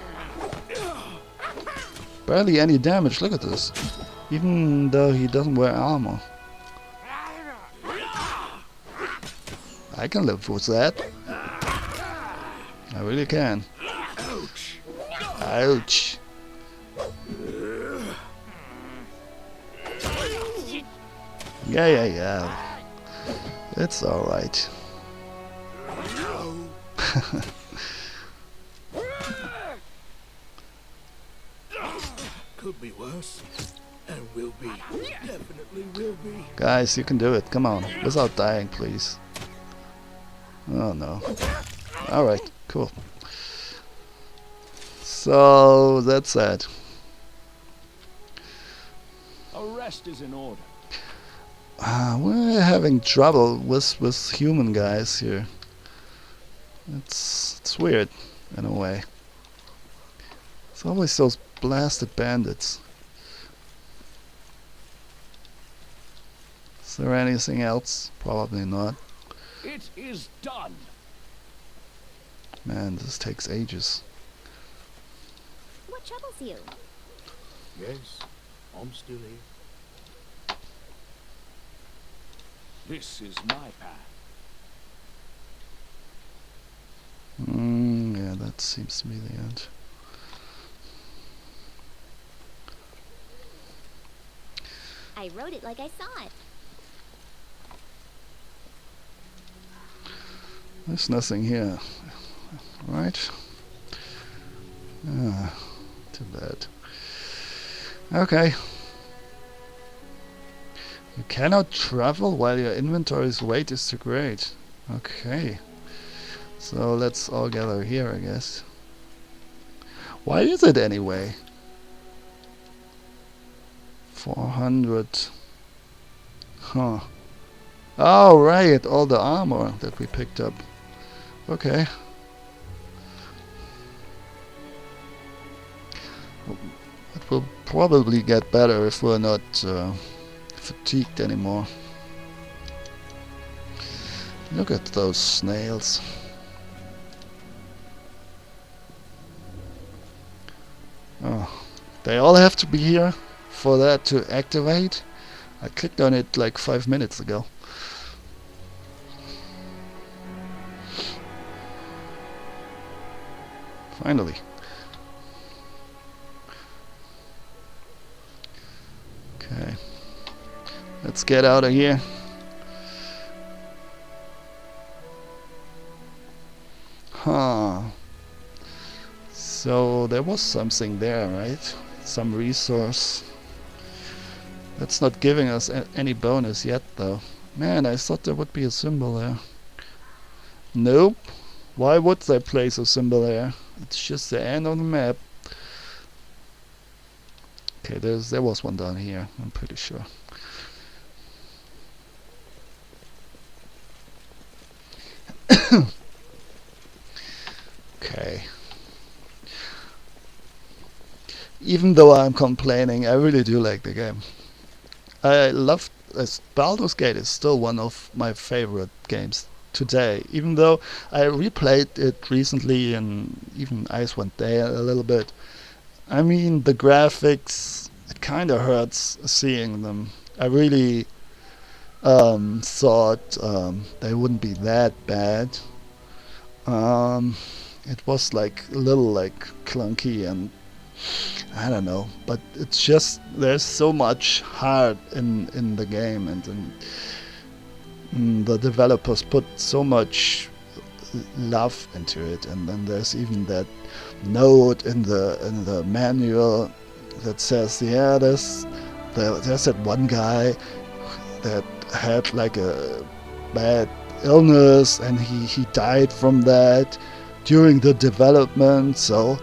Barely any damage, look at this. Even though he doesn't wear armor. I can live with that. I really can. Ouch. Yeah. It's alright. Could be worse. And will be. Definitely will be. Guys, you can do it. Come on. Without dying, please. Oh no. Alright, cool. So, that's that. A rest is in order. We're having trouble with human guys here. It's weird, in a way. It's always those blasted bandits. Is there anything else? Probably not. It is done. Man, this takes ages. What troubles you? Yes, I'm still here. This is my path. Yeah, that seems to be the end. I wrote it like I saw it. There's nothing here, right? Ah, too bad. Okay. You cannot travel while your inventory's weight is too great. Okay. So let's all gather here, I guess. Why is it anyway? 400. Huh. Oh, right. All the armor that we picked up. Okay. It will probably get better if we're not fatigued anymore. Look at those snails. Oh, they all have to be here for that to activate. I clicked on it like 5 minutes ago. Finally. Okay. Let's get out of here. Huh. So there was something there, right? Some resource. That's not giving us any bonus yet, though. Man, I thought there would be a symbol there. Nope. Why would they place a symbol there? It's just the end of the map. Okay, there was one down here, I'm pretty sure. Okay. Even though I'm complaining, I really do like the game. I love Baldur's Gate is still one of my favorite games today, even though I replayed it recently and even Icewind Dale a little bit. I mean, the graphics, it kind of hurts seeing them. I really thought they wouldn't be that bad. It was like a little like clunky and I don't know, but it's just there's so much heart in the game, and the developers put so much love into it, and then there's even that note in the manual that says, yeah, there's that one guy that had like a bad illness and he died from that during the development, so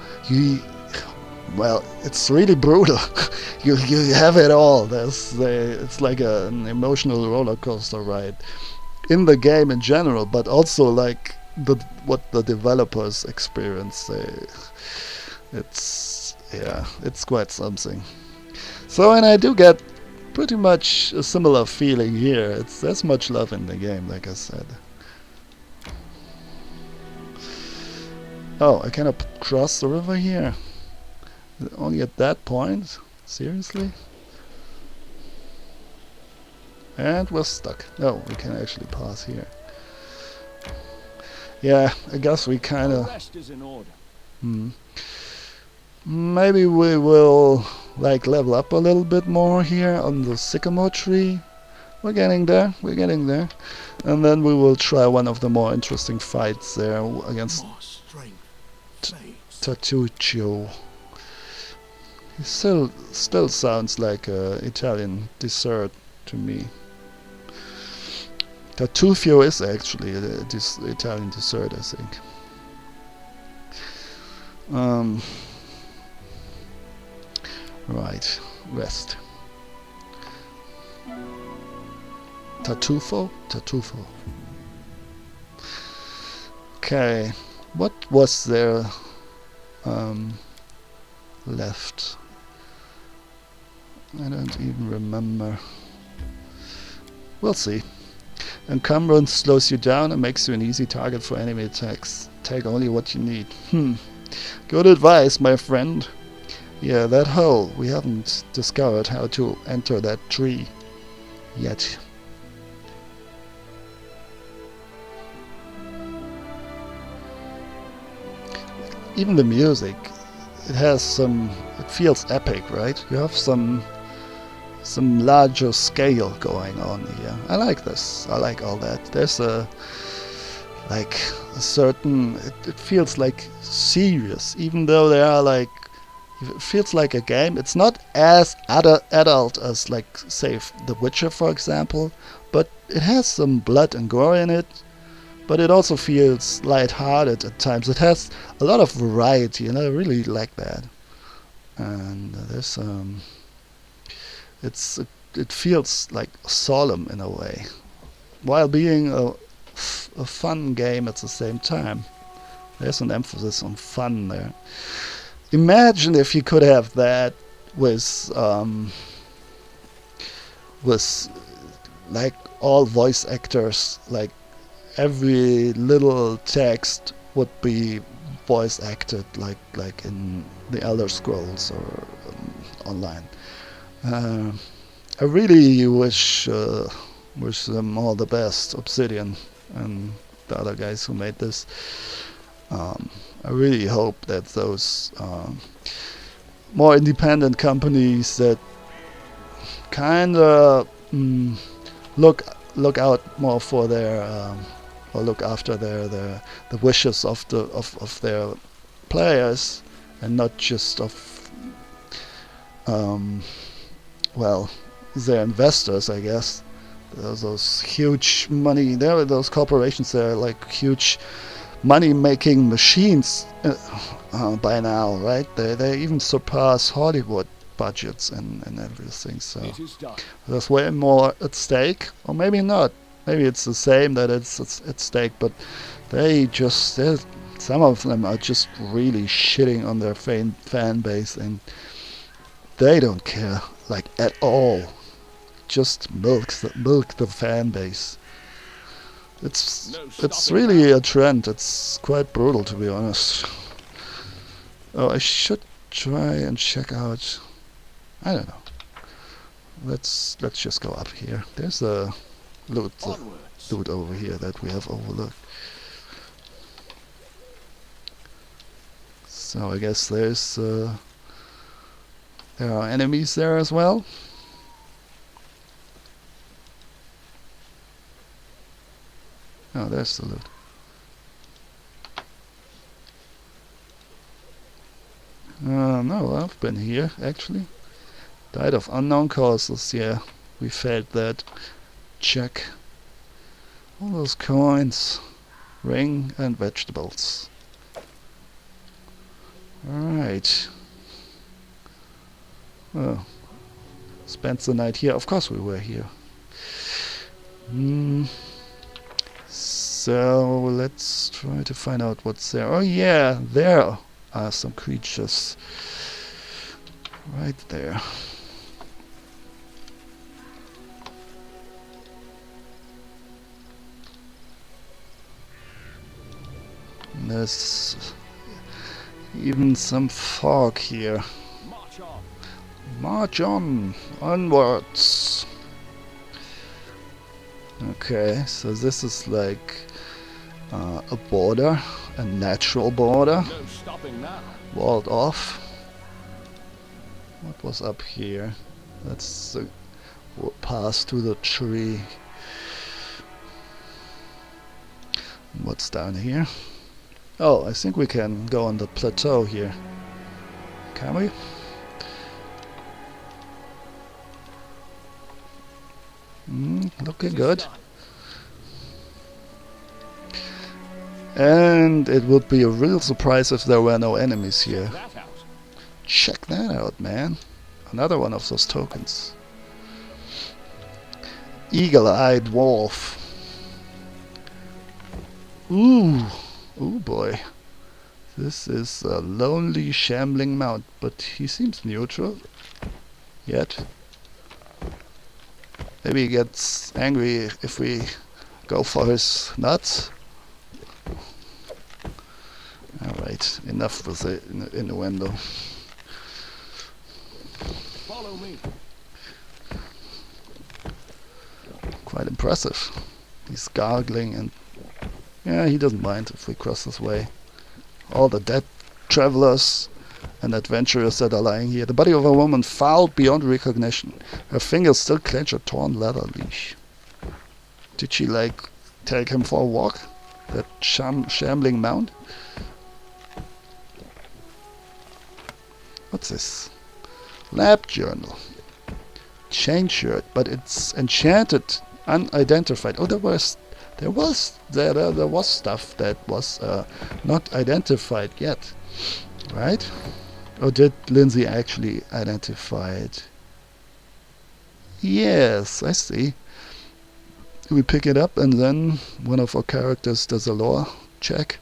well, it's really brutal. you have it all. It's like an emotional roller coaster ride in the game in general, but also like what the developers experience. It's quite something. So, and I do get pretty much a similar feeling here. There's much love in the game, like I said. Oh, I cannot cross the river here. Only at that point? Seriously? And we're stuck. No, we can actually pass here. Yeah, I guess we kinda... Rest is in order. Maybe we will like level up a little bit more here on the sycamore tree. We're getting there. And then we will try one of the more interesting fights there against Tartuccio. He still sounds like an Italian dessert to me. Tartufo is actually this Italian dessert, I think. Right, rest. Tartufo? Okay, what was there left? I don't even remember. We'll see. Encumbrance slows you down and makes you an easy target for enemy attacks. Take only what you need. Good advice, my friend. Yeah, that hole. We haven't discovered how to enter that tree yet. Even the music, it feels epic, right? You have some larger scale going on here. I like this. I like all that. There's like a certain. It feels like serious, even though they are like. It feels like a game. It's not as adult as, like, say, The Witcher, for example, but it has some blood and gore in it. But it also feels light-hearted at times. It has a lot of variety, and I really like that. And there's it's it feels like solemn in a way, while being a fun game at the same time. There's an emphasis on fun there. Imagine if you could have that with like all voice actors, like every little text would be voice acted, like in the Elder Scrolls or online. Uh, I really wish them all the best, Obsidian and the other guys who made this. I really hope that those more independent companies that kind of look out more for their or look after the wishes of their players, and not just of well, their investors, I guess. Those huge money, those corporations, they're like huge money-making machines by now, right? They even surpass Hollywood budgets and everything. So It is done. there's way more at stake, or maybe not. Maybe it's the same that it's at stake, but some of them are just really shitting on their fan base, and they don't care, like, at all. Just milk the fan base. It's No it's stopping really a trend. It's quite brutal, to be honest. Oh, I should try and check out. I don't know. Let's just go up here. There's a loot Onwards. over here that we have overlooked. So I guess there are enemies there as well. Oh, there's the loot. No, I've been here, actually. Died of unknown causes, yeah. We failed that. Check. All those coins. Ring and vegetables. Alright. Oh. Spent the night here. Of course we were here. So let's try to find out what's there. Oh yeah, there are some creatures. Right there. And there's even some fog here. March on. March on, onwards. Okay, so this is like a border, a natural border, No stopping now. walled off. What was up here? That's the pass to the tree. What's down here? Oh, I think we can go on the plateau here. Can we? Looking good. And it would be a real surprise if there were no enemies here. That out. Check that out, man. Another one of those tokens. Eagle-eyed wolf. Ooh. Ooh boy. This is a lonely, shambling mount, but he seems neutral. Yet. Maybe he gets angry if we go for his nuts. Alright, enough with the innuendo. Follow me. Quite impressive. He's gargling, and yeah, he doesn't mind if we cross his way. All the dead travelers and adventurers that are lying here. The body of a woman fouled beyond recognition. Her fingers still clench a torn leather leash. Did she, like, take him for a walk? That shambling mound. What's this? Lab journal. Chain shirt, but it's enchanted, unidentified. Oh, there was stuff that was not identified yet, right? Or did Lindsay actually identify it? Yes, I see. We pick it up and then one of our characters does a lore check.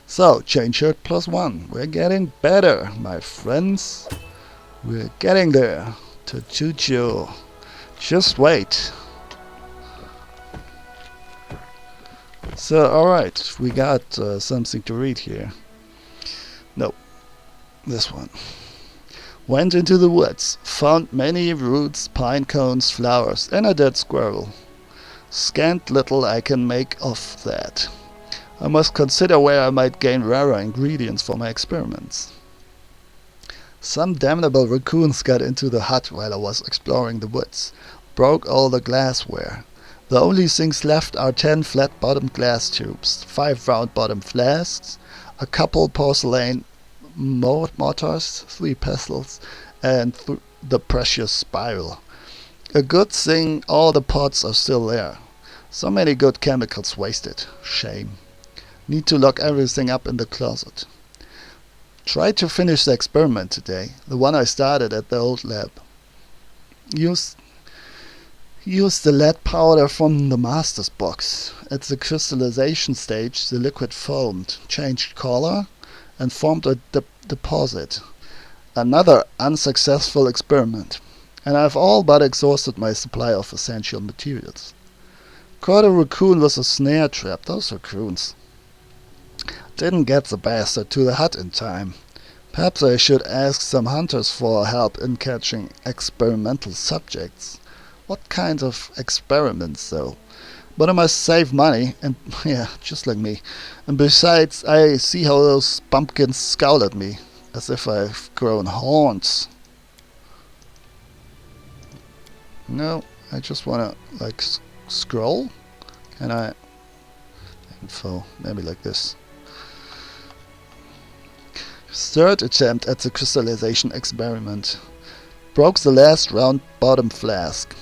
So, chain shirt +1. We're getting better, my friends. We're getting there. To choo-choo. Just wait. So, alright, we got something to read here. No, this one. Went into the woods, found many roots, pine cones, flowers, and a dead squirrel. Scant little I can make of that. I must consider where I might gain rarer ingredients for my experiments. Some damnable raccoons got into the hut while I was exploring the woods, broke all the glassware. The only things left are 10 flat-bottomed glass tubes, 5 round-bottomed flasks, a couple porcelain mortars, 3 pestles, and the precious spiral. A good thing all the pots are still there. So many good chemicals wasted. Shame. Need to lock everything up in the closet. Tried to finish the experiment today, the one I started at the old lab. Used the lead powder from the master's box. At the crystallization stage, the liquid foamed, changed color, and formed a deposit. Another unsuccessful experiment, and I've all but exhausted my supply of essential materials. Caught a raccoon with a snare trap. Those raccoons. Didn't get the bastard to the hut in time. Perhaps I should ask some hunters for help in catching experimental subjects. What kinds of experiments, though? But I must save money, and yeah, just like me. And besides, I see how those pumpkins scowl at me, as if I've grown horns. No, I just wanna, like, scroll? Can I? Info, maybe like this. Third attempt at the crystallization experiment. Broke the last round bottom flask.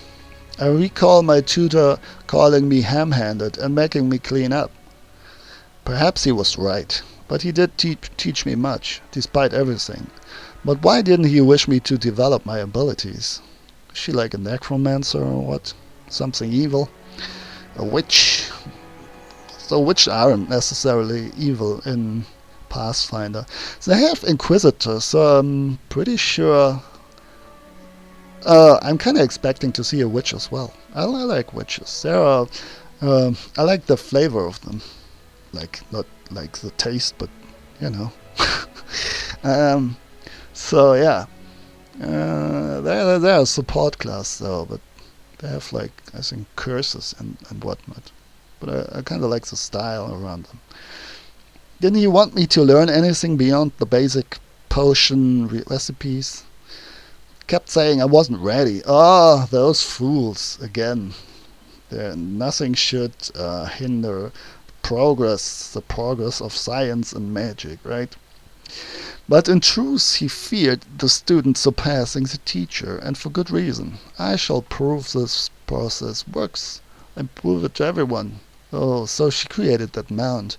I recall my tutor calling me ham-handed and making me clean up. Perhaps he was right, but he did teach me much, despite everything. But why didn't he wish me to develop my abilities? Is she like a necromancer or what? Something evil? A witch? So witches aren't necessarily evil in Pathfinder. They have inquisitors, so I'm pretty sure. I'm kind of expecting to see a witch as well. I like witches. I like the flavor of them, like not like the taste, but you know. So yeah, they're a support class though, but they have like I think curses and whatnot. But I kind of like the style around them. Didn't he want me to learn anything beyond the basic potion recipes? Kept saying I wasn't ready. Ah, those fools again. Nothing should hinder the progress of science and magic, right? But in truth he feared the student surpassing the teacher, and for good reason. I shall prove this process works, and prove it to everyone. Oh, so she created that mound.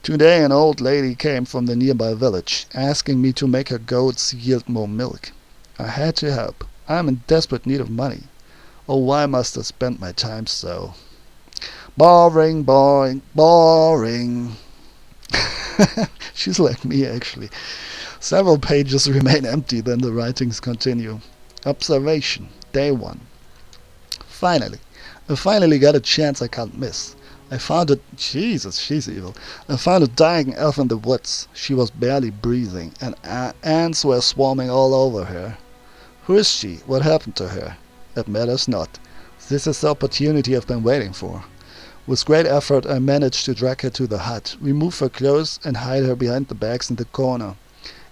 Today an old lady came from the nearby village, asking me to make her goats yield more milk. I had to help. I'm in desperate need of money. Oh, why must I spend my time so? Boring, boring, boring. She's like me, actually. Several pages remain empty, then the writings continue. Observation. Day 1. I finally got a chance I can't miss. I found a... Jesus, she's evil. I found a dying elf in the woods. She was barely breathing, and ants were swarming all over her. Who is she? What happened to her? It matters not. This is the opportunity I've been waiting for. With great effort I managed to drag her to the hut, remove her clothes, and hide her behind the bags in the corner.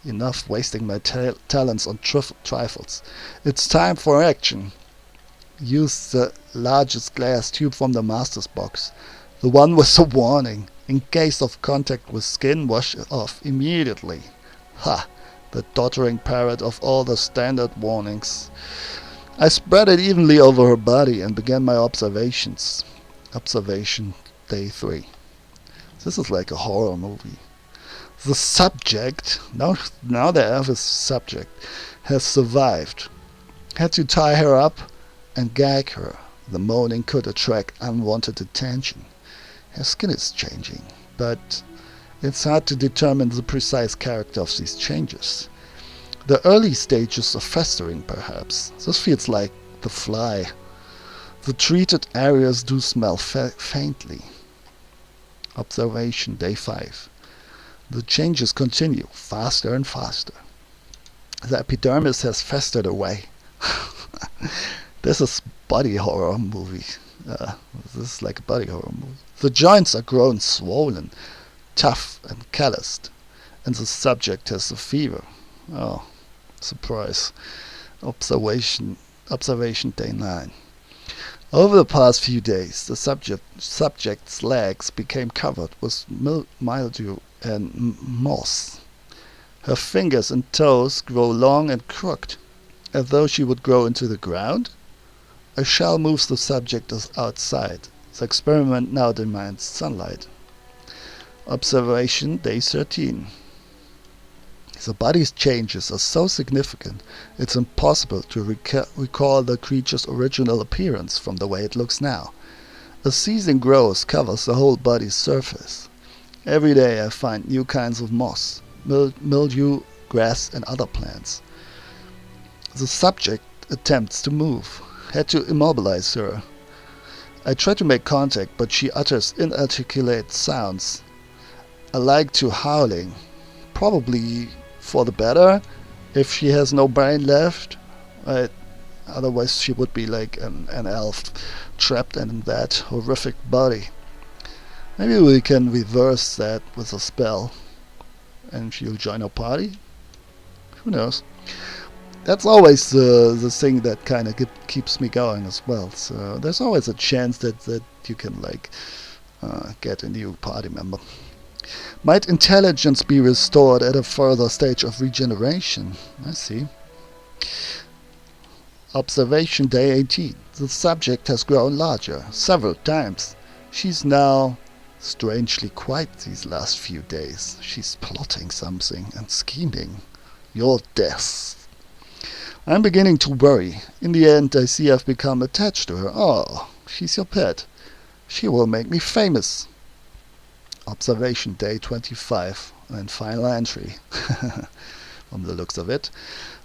Enough wasting my talents on trifles. It's time for action. used the largest glass tube from the master's box. The one with the warning. In case of contact with skin, wash it off immediately. Ha! The doddering parrot of all the standard warnings. I spread it evenly over her body and began my observations. Observation day 3. This is like a horror movie. The subject, now they have a subject, has survived. Had to tie her up and gag her. The moaning could attract unwanted attention. Her skin is changing, but it's hard to determine the precise character of these changes. The early stages of festering, perhaps. This feels like the fly. The treated areas do smell faintly. Observation day 5. The changes continue, faster and faster. The epidermis has festered away. This is body horror movie. This is like a body horror movie. The joints are grown swollen, tough and calloused, and the subject has a fever. Oh, surprise. Observation day 9. Over the past few days, the subject's legs became covered with mildew and moss. Her fingers and toes grow long and crooked, as though she would grow into the ground. A shell moves the subject outside. The experiment now demands sunlight. Observation day 13. The body's changes are so significant, it's impossible to recall the creature's original appearance from the way it looks now. A season growth covers the whole body's surface. Every day I find new kinds of moss, mildew, grass and other plants. The subject attempts to move. Had to immobilize her. I try to make contact, but she utters inarticulate sounds, alike to howling. Probably for the better, if she has no brain left. Otherwise she would be like an elf trapped in that horrific body. Maybe we can reverse that with a spell and she'll join our party. Who knows? That's always the thing that kind of keeps me going as well. So there's always a chance that you can like get a new party member. Might intelligence be restored at a further stage of regeneration? I see. Observation day 18. The subject has grown larger, several times. She's now strangely quiet these last few days. She's plotting something and scheming. Your death. I'm beginning to worry. In the end, I see I've become attached to her. Oh, she's your pet. She will make me famous. Observation day 25 and final entry. From the looks of it,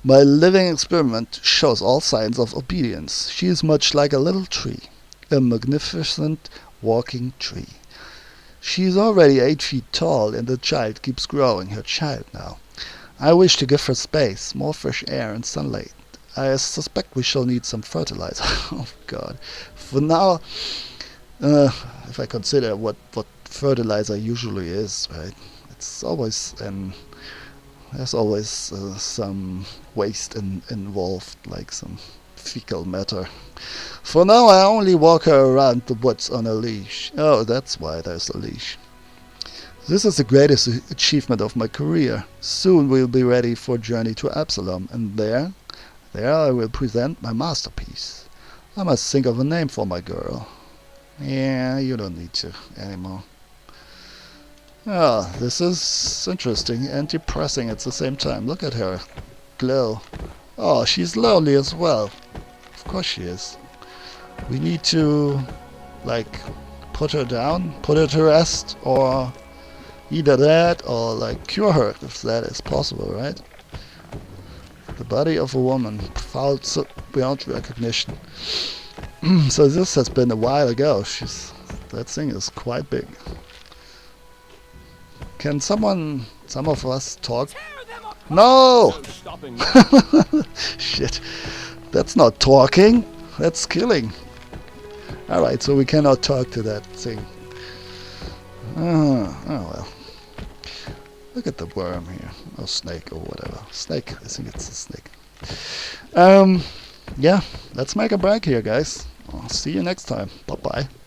my living experiment shows all signs of obedience. She is much like a little tree, a magnificent walking tree. She is already 8 feet tall and the child keeps growing, her child now. I wish to give her space, more fresh air and sunlight. I suspect we shall need some fertilizer. Oh God. For now, if I consider what fertilizer usually is, right? It's always there's always some waste involved, like some fecal matter. For now, I only walk her around the woods on a leash. Oh, that's why there's a leash. This is the greatest achievement of my career. Soon we'll be ready for a journey to Absalom, and there I will present my masterpiece. I must think of a name for my girl. Yeah, you don't need to anymore. Ah, this is interesting and depressing at the same time. Look at her glow. Oh, she's lonely as well. Of course she is. We need to, like, put her down, put her to rest, or either that or like cure her, if that is possible, right? The body of a woman, fouled beyond recognition. So this has been a while ago. That thing is quite big. Can some of us talk? No! No stopping now. Shit. That's not talking. That's killing. Alright, so we cannot talk to that thing. Oh well. Look at the worm here. Or snake or whatever. Snake. I think it's a snake. yeah, let's make a break here, guys. I'll see you next time. Bye bye.